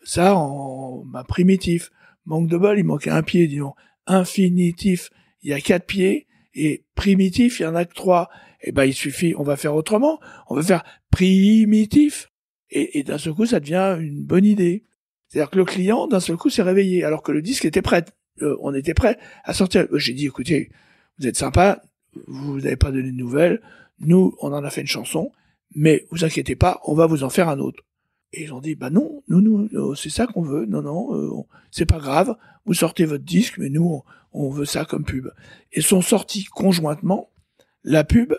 Speaker 3: ça en primitif. Manque de bol, il manquait un pied, disons. Infinitif, il y a 4 pieds, et primitif, il y en a que 3. Et ben il suffit, on va faire autrement. On va faire primitif. Et d'un seul coup, ça devient une bonne idée. C'est-à-dire que le client, d'un seul coup, s'est réveillé, alors que le disque était prêt. On était prêt à sortir. J'ai dit, écoutez, vous êtes sympa, vous n'avez pas donné de nouvelles. Nous, on en a fait une chanson, mais vous inquiétez pas, on va vous en faire un autre. Et ils ont dit, bah non, nous, c'est ça qu'on veut. Non, c'est pas grave. Vous sortez votre disque, mais nous, on veut ça comme pub. Et sont sortis conjointement la pub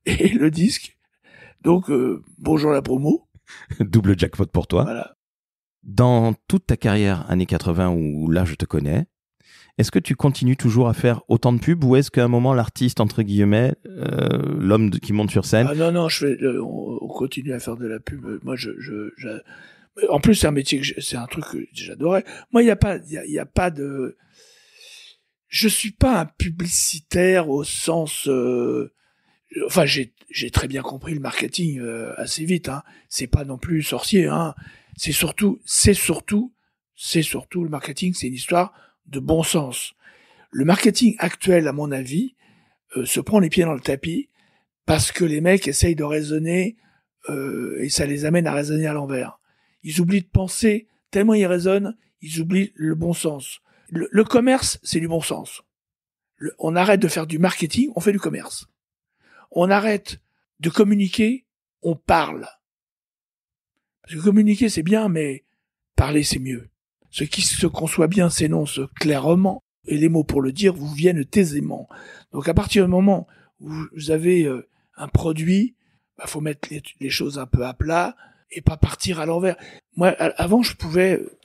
Speaker 3: et le disque. Donc, bonjour la promo.
Speaker 1: Double jackpot pour toi.
Speaker 3: Voilà.
Speaker 1: Dans toute ta carrière années 80 où là je te connais, est-ce que tu continues toujours à faire autant de pubs ou est-ce qu'à un moment l'artiste entre guillemets, l'homme qui monte sur scène?
Speaker 3: Ah non, on continue à faire de la pub. Moi, en plus c'est un métier c'est un truc que j'adorais. Moi, il y a pas de, je suis pas un publicitaire au sens, enfin j'ai très bien compris le marketing assez vite. Hein. C'est pas non plus sorcier. Hein. C'est surtout le marketing. C'est une histoire de bon sens. Le marketing actuel, à mon avis, se prend les pieds dans le tapis parce que les mecs essayent de raisonner et ça les amène à raisonner à l'envers. Ils oublient de penser, tellement ils raisonnent, ils oublient le bon sens. Le commerce, c'est du bon sens. On arrête de faire du marketing, on fait du commerce. On arrête de communiquer, on parle. Parce que communiquer, c'est bien, mais parler, c'est mieux. Ce qui se conçoit bien s'énonce clairement, et les mots pour le dire vous viennent aisément. Donc à partir du moment où vous avez un produit, faut mettre les choses un peu à plat et pas partir à l'envers. Moi, avant,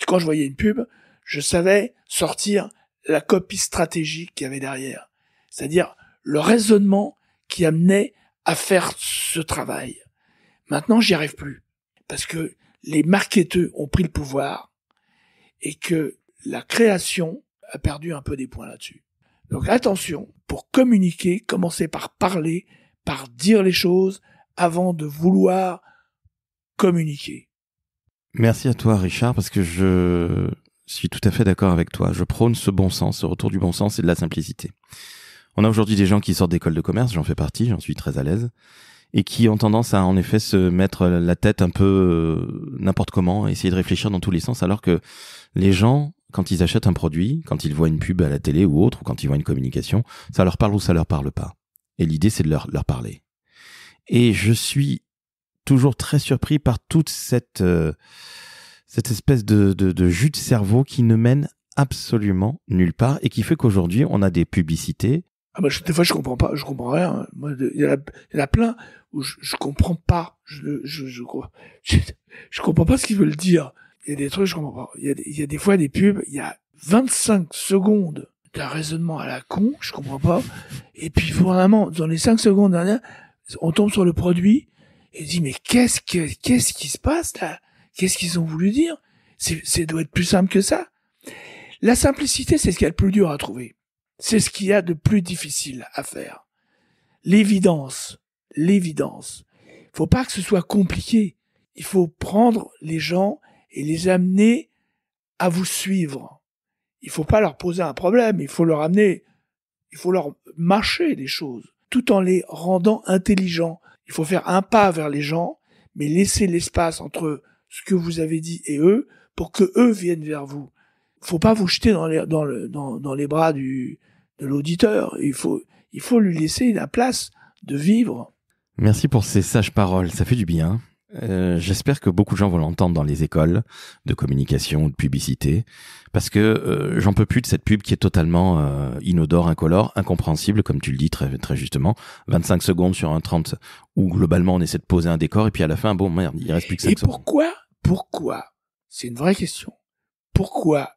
Speaker 3: quand je voyais une pub, je savais sortir la copie stratégique qu'il y avait derrière. C'est-à-dire le raisonnement qui amenait à faire ce travail. Maintenant, j'y arrive plus. Parce que les marketeurs ont pris le pouvoir et que la création a perdu un peu des points là-dessus. Donc attention, pour communiquer, commencez par parler, par dire les choses avant de vouloir communiquer.
Speaker 1: Merci à toi Richard, parce que je suis tout à fait d'accord avec toi. Je prône ce bon sens, ce retour du bon sens et de la simplicité. On a aujourd'hui des gens qui sortent d'école de commerce, j'en fais partie, j'en suis très à l'aise, et qui ont tendance à en effet se mettre la tête un peu n'importe comment, essayer de réfléchir dans tous les sens, alors que les gens, quand ils achètent un produit, quand ils voient une pub à la télé ou autre, ou quand ils voient une communication, ça leur parle ou ça leur parle pas. Et l'idée, c'est de leur parler. Et je suis toujours très surpris par toute cette espèce de jus de cerveau qui ne mène absolument nulle part et qui fait qu'aujourd'hui, on a des publicités.
Speaker 3: Des fois, je comprends rien. Moi, il y en a plein où je comprends pas. Je comprends pas ce qu'ils veulent dire. Il y a des trucs, je comprends pas. Il y a des fois des pubs, il y a 25 secondes d'un raisonnement à la con, je comprends pas. Et puis, vraiment, dans les 5 secondes dernières, on tombe sur le produit et dit, mais qu'est-ce qui se passe, là? Qu'est-ce qu'ils ont voulu dire? Ça doit être plus simple que ça. La simplicité, c'est ce qu'il y a de plus dur à trouver. C'est ce qu'il y a de plus difficile à faire. L'évidence. Faut pas que ce soit compliqué. Il faut prendre les gens et les amener à vous suivre. Il faut pas leur poser un problème, il faut leur mâcher des choses, tout en les rendant intelligents. Il faut faire un pas vers les gens, mais laisser l'espace entre ce que vous avez dit et eux, pour que eux viennent vers vous. Faut pas vous jeter dans les bras de l'auditeur. Il faut lui laisser la place de vivre.
Speaker 1: Merci pour ces sages paroles, ça fait du bien. J'espère que beaucoup de gens vont l'entendre dans les écoles de communication ou de publicité, parce que j'en peux plus de cette pub qui est totalement inodore, incolore, incompréhensible, comme tu le dis très, très justement. 25 secondes sur un 30 où globalement on essaie de poser un décor et puis à la fin, bon merde, il reste plus que 5 secondes.
Speaker 3: Et pourquoi, c'est une vraie question, pourquoi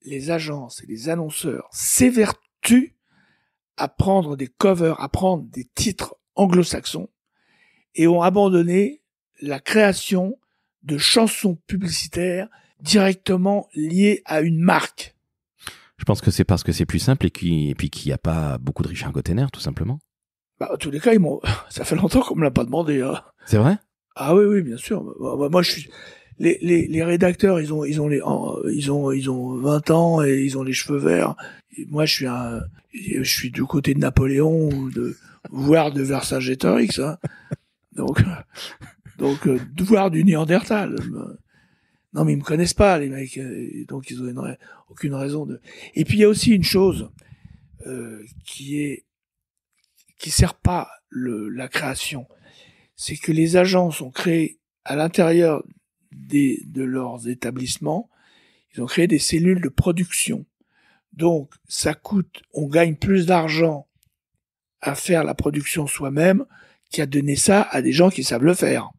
Speaker 3: les agences et les annonceurs s'évertuent à prendre des covers, à prendre des titres anglo-saxons et ont abandonné la création de chansons publicitaires directement liées à une marque.
Speaker 1: Je pense que c'est parce que c'est plus simple et puis qu'il n'y a pas beaucoup de Richard Gottener, tout simplement.
Speaker 3: Bah, en tous les cas, ça fait longtemps qu'on me l'a pas demandé, hein.
Speaker 1: C'est vrai?
Speaker 3: Ah oui, oui, bien sûr. Moi, je suis, les rédacteurs, ils ont 20 ans et ils ont les cheveux verts. Et moi, je suis du côté de Napoléon voire de Vercingétorix, hein. Donc, voire du Néandertal. Non, mais ils me connaissent pas, les mecs. Donc, ils ont aucune raison de. Et puis, il y a aussi une chose, qui sert pas la création. C'est que les agents sont créés à l'intérieur de leurs établissements. Ils ont créé des cellules de production. Donc, on gagne plus d'argent à faire la production soi-même qu'à donner ça à des gens qui savent le faire.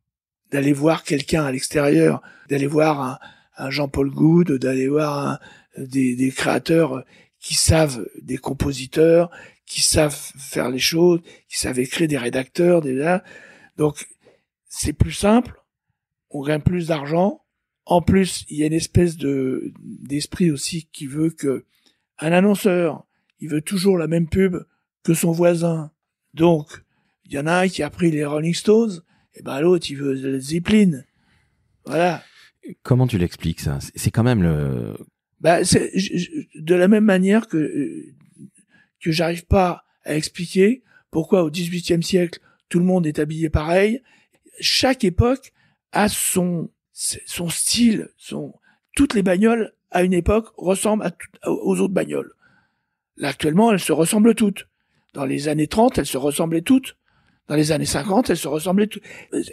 Speaker 3: D'aller voir quelqu'un à l'extérieur, d'aller voir un Jean-Paul Goude, d'aller voir des créateurs qui savent, des compositeurs, qui savent faire les choses, qui savent écrire, des rédacteurs, donc c'est plus simple, on gagne plus d'argent. En plus, il y a une espèce d'esprit aussi qui veut que un annonceur, il veut toujours la même pub que son voisin. Donc, il y en a un qui a pris les Rolling Stones, et ben l'autre il veut Led Zeppelin. Voilà.
Speaker 1: Comment tu l'expliques ça? C'est quand même
Speaker 3: c'est de la même manière que j'arrive pas à expliquer pourquoi au XVIIIe siècle tout le monde est habillé pareil. Chaque époque a son style, toutes les bagnoles à une époque ressemblent aux autres bagnoles. Là actuellement, elles se ressemblent toutes. Dans les années 30, elles se ressemblaient toutes. Dans les années 50, elles se ressemblaient toutes.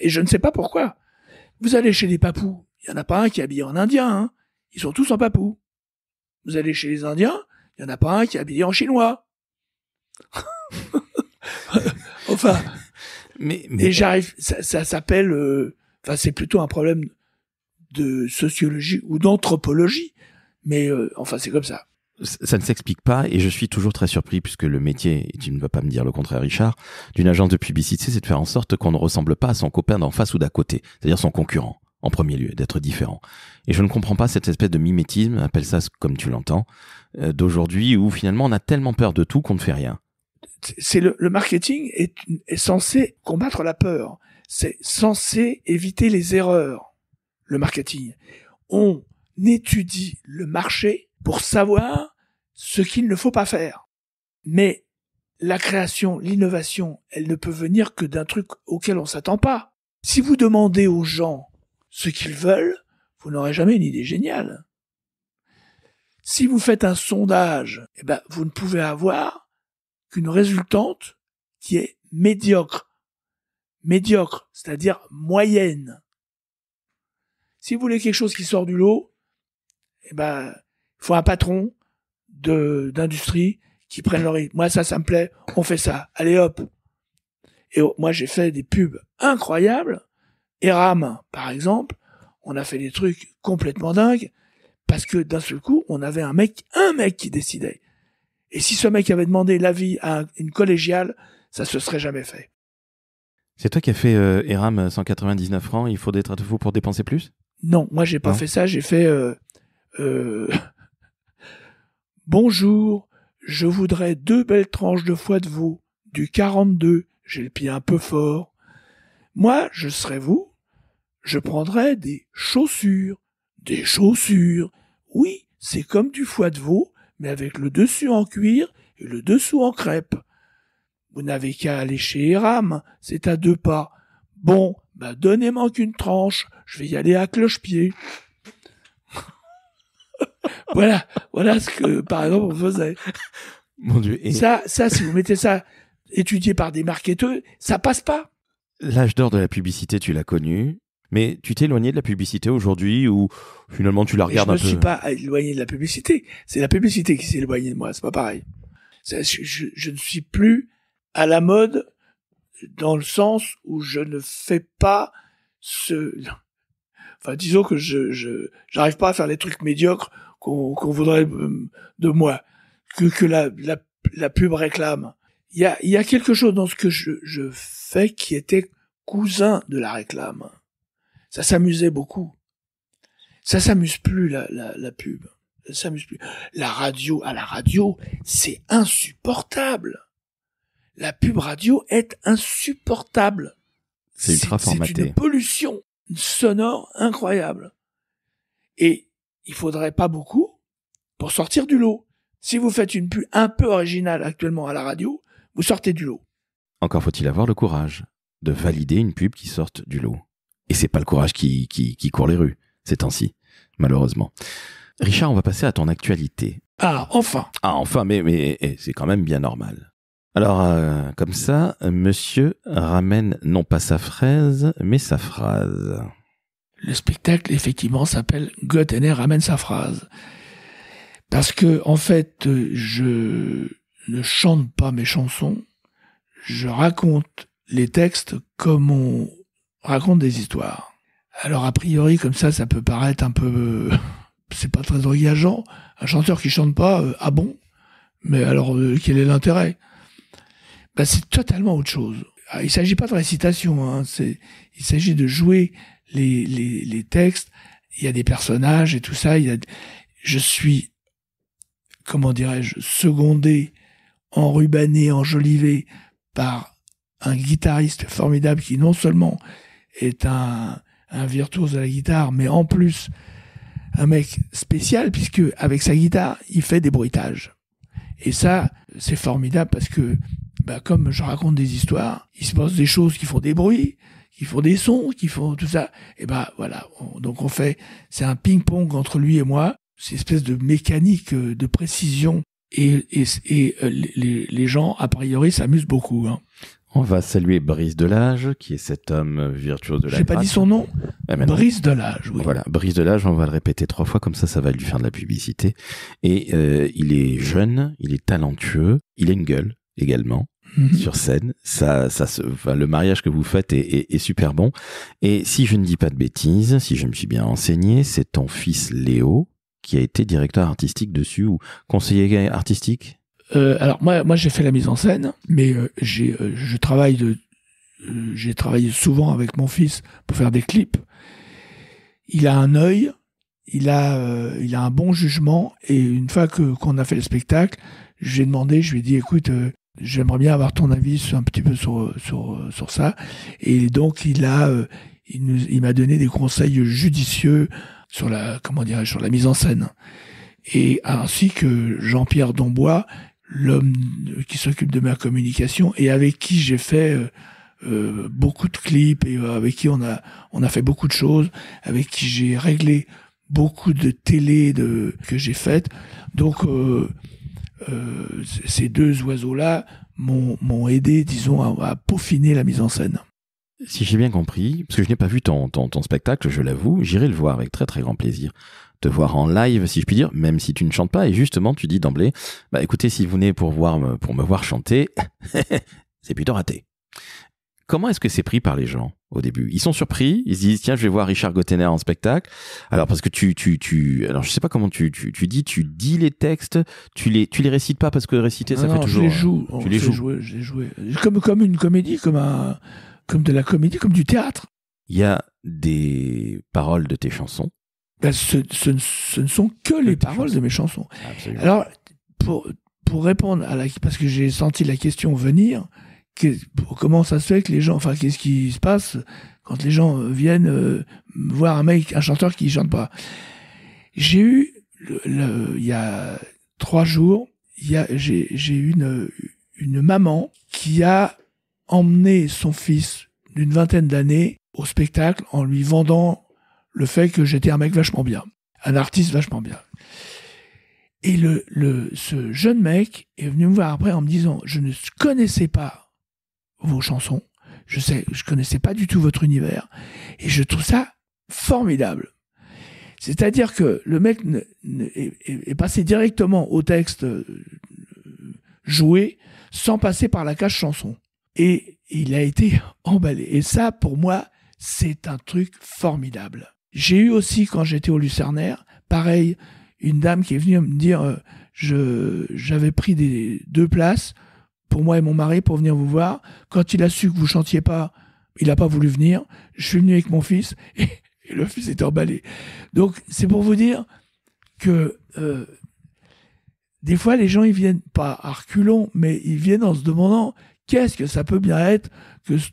Speaker 3: Et je ne sais pas pourquoi. Vous allez chez les papous, il y en a pas un qui est habillé en indien, hein. Ils sont tous en papou. Vous allez chez les Indiens, il y en a pas un qui est habillé en chinois. Enfin, et j'arrive, ça s'appelle, c'est plutôt un problème de sociologie ou d'anthropologie, mais enfin c'est comme ça.
Speaker 1: Ça ne s'explique pas et je suis toujours très surpris puisque le métier, et tu ne vas pas me dire le contraire Richard, d'une agence de publicité, c'est de faire en sorte qu'on ne ressemble pas à son copain d'en face ou d'à côté, c'est-à-dire son concurrent, en premier lieu, d'être différent. Et je ne comprends pas cette espèce de mimétisme, appelle ça comme tu l'entends, d'aujourd'hui où finalement on a tellement peur de tout qu'on ne fait rien.
Speaker 3: C'est le marketing est censé combattre la peur. C'est censé éviter les erreurs. Le marketing. On étudie le marché pour savoir ce qu'il ne faut pas faire. Mais la création, l'innovation, elle ne peut venir que d'un truc auquel on s'attend pas. Si vous demandez aux gens ce qu'ils veulent, vous n'aurez jamais une idée géniale. Si vous faites un sondage, vous ne pouvez avoir qu'une résultante qui est médiocre. Médiocre, c'est-à-dire moyenne. Si vous voulez quelque chose qui sort du lot, il faut un patron d'industrie qui prenne le rythme. Moi, ça me plaît, on fait ça. Allez hop. Et moi, j'ai fait des pubs incroyables. Eram, par exemple, on a fait des trucs complètement dingues parce que d'un seul coup, on avait un mec qui décidait. Et si ce mec avait demandé l'avis à une collégiale, ça se serait jamais fait.
Speaker 1: C'est toi qui as fait Eram 199 francs, il faut des faux pour dépenser plus?
Speaker 3: Non, moi j'ai pas fait ça, j'ai fait bonjour, je voudrais 2 belles tranches de foie de veau, du 42, j'ai le pied un peu fort. Moi, je serais vous, je prendrais des chaussures. Des chaussures. Oui, c'est comme du foie de veau, mais avec le dessus en cuir et le dessous en crêpe. Vous n'avez qu'à aller chez Eram, c'est à 2 pas. Bon, donnez-moi qu'une tranche, je vais y aller à cloche-pied. Voilà ce que, par exemple, on faisait.
Speaker 1: Mon Dieu. Et
Speaker 3: ça, si vous mettez ça étudié par des marketeurs, ça passe pas.
Speaker 1: L'âge d'or de la publicité, tu l'as connu, mais tu t'es éloigné de la publicité aujourd'hui ou finalement tu la regardes un peu?
Speaker 3: Je me suis pas éloigné de la publicité. C'est la publicité qui s'est éloignée de moi, c'est pas pareil. Je ne suis plus à la mode dans le sens où je ne fais pas disons que j'arrive pas à faire les trucs médiocres qu'on voudrait de moi. Que la la pub réclame. Il y a quelque chose dans ce que je fais qui était cousin de la réclame. Ça s'amusait beaucoup. Ça s'amuse plus, la pub. Ça s'amuse plus. À la radio, c'est insupportable. La pub radio est insupportable.
Speaker 1: C'est ultra formaté.
Speaker 3: C'est une pollution sonore incroyable. Et il faudrait pas beaucoup pour sortir du lot. Si vous faites une pub un peu originale actuellement à la radio, vous sortez du lot.
Speaker 1: Encore faut-il avoir le courage de valider une pub qui sorte du lot. Et c'est pas le courage qui court les rues, ces temps-ci, malheureusement. Richard, on va passer à ton actualité.
Speaker 3: Ah, enfin.
Speaker 1: Ah, enfin, mais c'est quand même bien normal. Alors, comme ça, monsieur ramène non pas sa fraise, mais sa phrase.
Speaker 3: Le spectacle, effectivement, s'appelle Gotener ramène sa phrase. Parce que, en fait, je ne chante pas mes chansons, je raconte les textes comme on raconte des histoires. Alors, a priori, comme ça peut paraître un peu... c'est pas très engageant. Un chanteur qui chante pas, ah bon? Mais alors, quel est l'intérêt? C'est totalement autre chose. Il s'agit pas de récitation, hein. Il s'agit de jouer les textes. Il y a des personnages et tout ça. Je suis, comment dirais-je, secondé, enrubanné, enjolivé par un guitariste formidable qui non seulement est un virtuose de la guitare, mais en plus un mec spécial, puisque avec sa guitare, il fait des bruitages. Et ça, c'est formidable parce que, comme je raconte des histoires, il se passe des choses qui font des bruits, qui font des sons, qui font tout ça. Et voilà. Donc c'est un ping-pong entre lui et moi. C'est une espèce de mécanique de précision. Et les gens, a priori, s'amusent beaucoup, hein.
Speaker 1: On va saluer Brice Delage, qui est cet homme virtuose de la
Speaker 3: gratte. J'ai pas dit son nom. Brice Delage, oui.
Speaker 1: Voilà, Brice Delage, on va le répéter 3 fois, comme ça va lui faire de la publicité. Et il est jeune, il est talentueux, il a une gueule également. Sur scène, le mariage que vous faites est super bon. Et si je ne dis pas de bêtises, si je me suis bien renseigné, c'est ton fils Léo qui a été directeur artistique dessus ou conseiller artistique.
Speaker 3: Alors moi j'ai fait la mise en scène, mais j'ai travaillé souvent avec mon fils pour faire des clips. Il a un œil, il a un bon jugement, et une fois qu'on a fait le spectacle, je lui ai dit écoute, j'aimerais bien avoir ton avis un petit peu sur ça. Et donc il m'a donné des conseils judicieux sur la mise en scène. Et ainsi que Jean-Pierre Dombois, l'homme qui s'occupe de ma communication et avec qui j'ai fait beaucoup de clips et avec qui on a fait beaucoup de choses, avec qui j'ai réglé beaucoup de télé que j'ai faites. Donc ces deux oiseaux-là m'ont aidé, disons, à peaufiner la mise en scène.
Speaker 1: Si j'ai bien compris, parce que je n'ai pas vu ton spectacle, je l'avoue, j'irai le voir avec très très grand plaisir. Te voir en live, si je puis dire, même si tu ne chantes pas. Et justement, tu dis d'emblée, écoutez, si vous venez pour me voir chanter, c'est plutôt raté. Comment est-ce que c'est pris par les gens au début? Ils sont surpris, ils se disent tiens, je vais voir Richard Gotener en spectacle. Alors parce que alors je sais pas comment tu dis les textes, tu les récites pas parce que réciter ça fait toujours.
Speaker 3: Je les joue.
Speaker 1: Tu les joues.
Speaker 3: Je les joue. Comme une comédie, comme de la comédie, comme du théâtre.
Speaker 1: Il y a des paroles de tes chansons.
Speaker 3: Ce ne sont que les paroles de mes chansons. Absolument. Alors pour répondre parce que j'ai senti la question venir. Comment ça se fait que les gens, qu'est-ce qui se passe quand les gens viennent voir un chanteur qui chante pas? J'ai eu, il y a 3 jours, j'ai eu une maman qui a emmené son fils d'une 20aine d'années au spectacle en lui vendant le fait que j'étais un mec vachement bien, un artiste vachement bien. Et ce jeune mec est venu me voir après en me disant, je ne connaissais pas vos chansons, je connaissais pas du tout votre univers, et je trouve ça formidable. C'est-à-dire que le mec est passé directement au texte joué, sans passer par la case chanson. Et il a été emballé. Et ça, pour moi, c'est un truc formidable. J'ai eu aussi, quand j'étais au Lucernaire, pareil, une dame qui est venue me dire j'avais pris 2 places pour moi et mon mari pour venir vous voir. Quand il a su que vous chantiez pas, il n'a pas voulu venir. Je suis venu avec mon fils et le fils était emballé. Donc, c'est pour vous dire que des fois, les gens, ils viennent pas à reculons, mais ils viennent en se demandant qu'est-ce que ça peut bien être que ce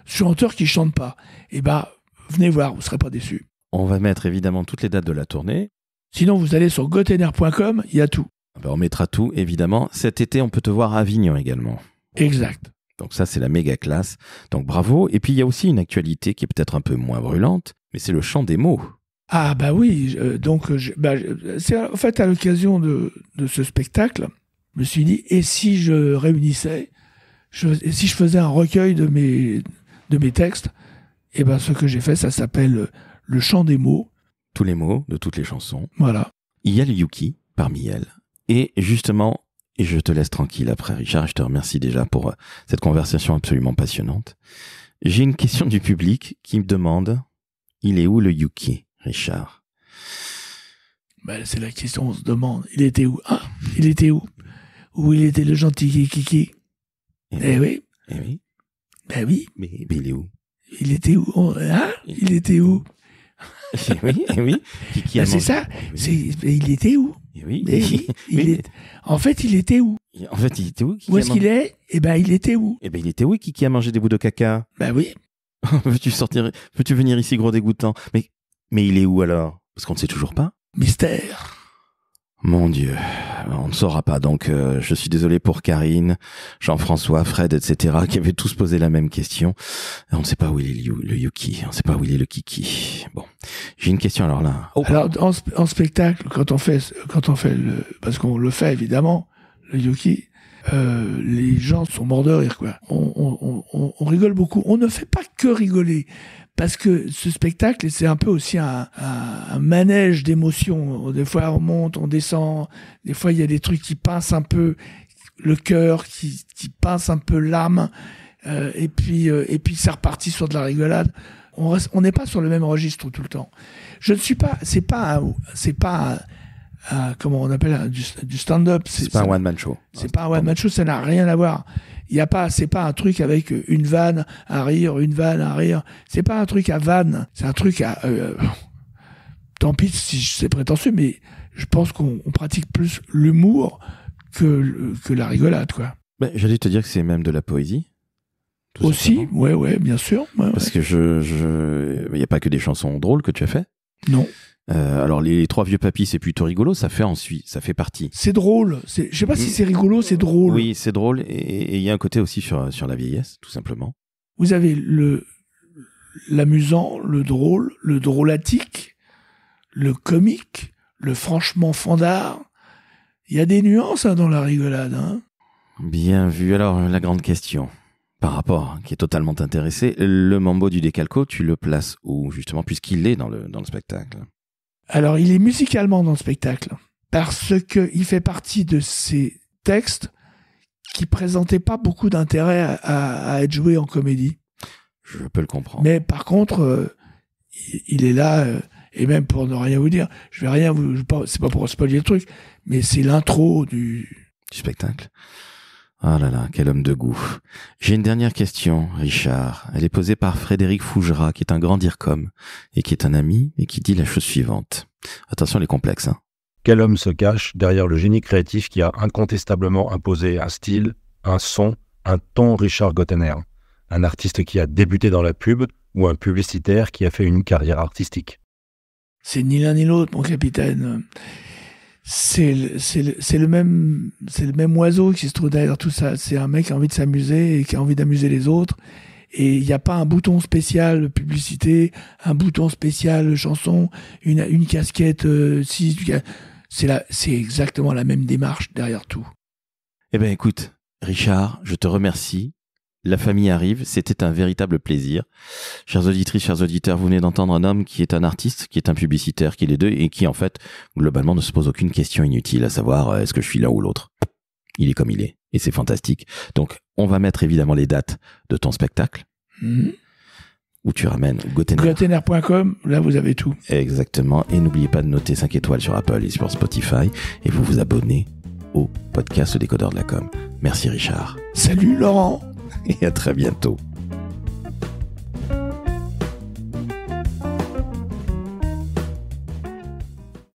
Speaker 3: chanteur qui chante pas. Eh ben, venez voir, vous serez pas déçus.
Speaker 1: On va mettre évidemment toutes les dates de la tournée.
Speaker 3: Sinon, vous allez sur gotener.com, il y a tout.
Speaker 1: Ben, on mettra tout, évidemment. Cet été, on peut te voir à Avignon également.
Speaker 3: Exact.
Speaker 1: Donc ça, c'est la méga classe. Donc bravo. Et puis, il y a aussi une actualité qui est peut-être un peu moins brûlante, mais c'est le chant des mots.
Speaker 3: Ah bah oui, c'est en fait à l'occasion de ce spectacle, je me suis dit, et si je réunissais, et si je faisais un recueil de mes textes, et ben ce que j'ai fait, ça s'appelle le chant des mots.
Speaker 1: Tous les mots de toutes les chansons.
Speaker 3: Voilà.
Speaker 1: Il y a le Yuki parmi elles. Et justement, et je te laisse tranquille après Richard, je te remercie déjà pour cette conversation absolument passionnante. J'ai une question du public qui me demande, il est où le Yuki, Richard?
Speaker 3: Ben, c'est la question, on se demande. Il était où? Ah, il était où? Où il était le gentil Kiki? Eh oui.
Speaker 1: Eh oui.
Speaker 3: Ben oui.
Speaker 1: Mais il est où?
Speaker 3: Il était où? Il était où?
Speaker 1: Oui, oui. Qui
Speaker 3: ben c'est ça. Il était où?
Speaker 1: Oui.
Speaker 3: En fait, il était où?
Speaker 1: En fait, il était où?
Speaker 3: Où est-ce qu'il est? Eh ben, il était où?
Speaker 1: Eh ben, il était où? Qui a mangé des bouts de caca?
Speaker 3: Ben oui.
Speaker 1: Veux-tu venir ici, gros dégoûtant? Mais il est où alors? Parce qu'on ne sait toujours pas.
Speaker 3: Mystère.
Speaker 1: Mon Dieu, on ne saura pas. Donc, je suis désolé pour Karine, Jean-François, Fred, etc., qui avaient tous posé la même question. On ne sait pas où il est le Yuki, on ne sait pas où il est le Kiki. Bon, j'ai une question alors là. Oh.
Speaker 3: Alors, en spectacle, quand on fait parce qu'on le fait évidemment, le Yuki, les gens sont morts de rire, quoi. On rigole beaucoup. On ne fait pas que rigoler. Parce que ce spectacle, c'est un peu aussi un manège d'émotions. Des fois, on monte, on descend. Des fois, il y a des trucs qui pincent un peu le cœur, qui pincent un peu l'âme. Et puis, c'est reparti sur de la rigolade. On n'est pas sur le même registre tout le temps. Je ne suis pas. C'est pas comment on appelle du stand-up.
Speaker 1: C'est pas un one-man show.
Speaker 3: C'est pas un one-man show. Ça n'a rien à voir. C'est pas un truc avec une vanne à rire, une vanne à rire. C'est pas un truc à vanne. C'est un truc à, tant pis si c'est prétentieux, mais je pense qu'on pratique plus l'humour que la rigolade, quoi.
Speaker 1: Ben, j'allais te dire que c'est même de la poésie.
Speaker 3: Aussi, ouais, bien sûr. Ouais,
Speaker 1: parce que il y a pas que des chansons drôles que tu as fait.
Speaker 3: Non.
Speaker 1: Alors les trois vieux papis, c'est plutôt rigolo, ça fait partie.
Speaker 3: C'est drôle. Je sais pas si c'est rigolo, c'est drôle.
Speaker 1: Oui, c'est drôle et il y a un côté aussi sur la vieillesse, tout simplement.
Speaker 3: Vous avez l'amusant, le drôle, le drôlatique, le comique, le franchement fandard. Il y a des nuances dans la rigolade. Hein.
Speaker 1: Bien vu. Alors la grande question par rapport, qui est totalement intéressé, le Mambo du Décalco, tu le places où justement, puisqu'il est dans le spectacle?
Speaker 3: Alors, il est musicalement dans le spectacle, parce qu'il fait partie de ces textes qui présentaient pas beaucoup d'intérêt à être joués en comédie.
Speaker 1: Je peux le comprendre.
Speaker 3: Mais par contre, il est là, et même pour ne rien vous dire, c'est pas pour spoiler le truc, mais c'est l'intro du
Speaker 1: spectacle. Ah là là, quel homme de goût. J'ai une dernière question, Richard. Elle est posée par Frédéric Fougerat, qui est un grand DIRCOM, et qui est un ami, et qui dit la chose suivante. Attention, elle est complexe, hein.
Speaker 5: Quel homme se cache derrière le génie créatif qui a incontestablement imposé un style, un son, un ton Richard Gottener? Un artiste qui a débuté dans la pub ou un publicitaire qui a fait une carrière artistique?
Speaker 3: C'est ni l'un ni l'autre, mon capitaine. C'est le même oiseau qui se trouve derrière tout ça. C'est un mec qui a envie de s'amuser et qui a envie d'amuser les autres. Et il n'y a pas un bouton spécial publicité, un bouton spécial chanson, une casquette. C'est exactement la même démarche derrière tout.
Speaker 1: Eh ben écoute, Richard, je te remercie. La famille arrive, c'était un véritable plaisir. Chères auditrices, chers auditeurs, vous venez d'entendre un homme qui est un artiste, qui est un publicitaire, qui est les deux, et qui en fait, globalement, ne se pose aucune question inutile, à savoir, est-ce que je suis l'un ou l'autre? Il est comme il est, et c'est fantastique. Donc, on va mettre évidemment les dates de ton spectacle. où tu ramènes Gotener.
Speaker 3: Gotener.com, là vous avez tout.
Speaker 1: Exactement. Et n'oubliez pas de noter 5 étoiles sur Apple et sur Spotify. Et vous vous abonnez au podcast Décodeur de la Com. Merci Richard.
Speaker 3: Salut Laurent.
Speaker 1: Et à très bientôt.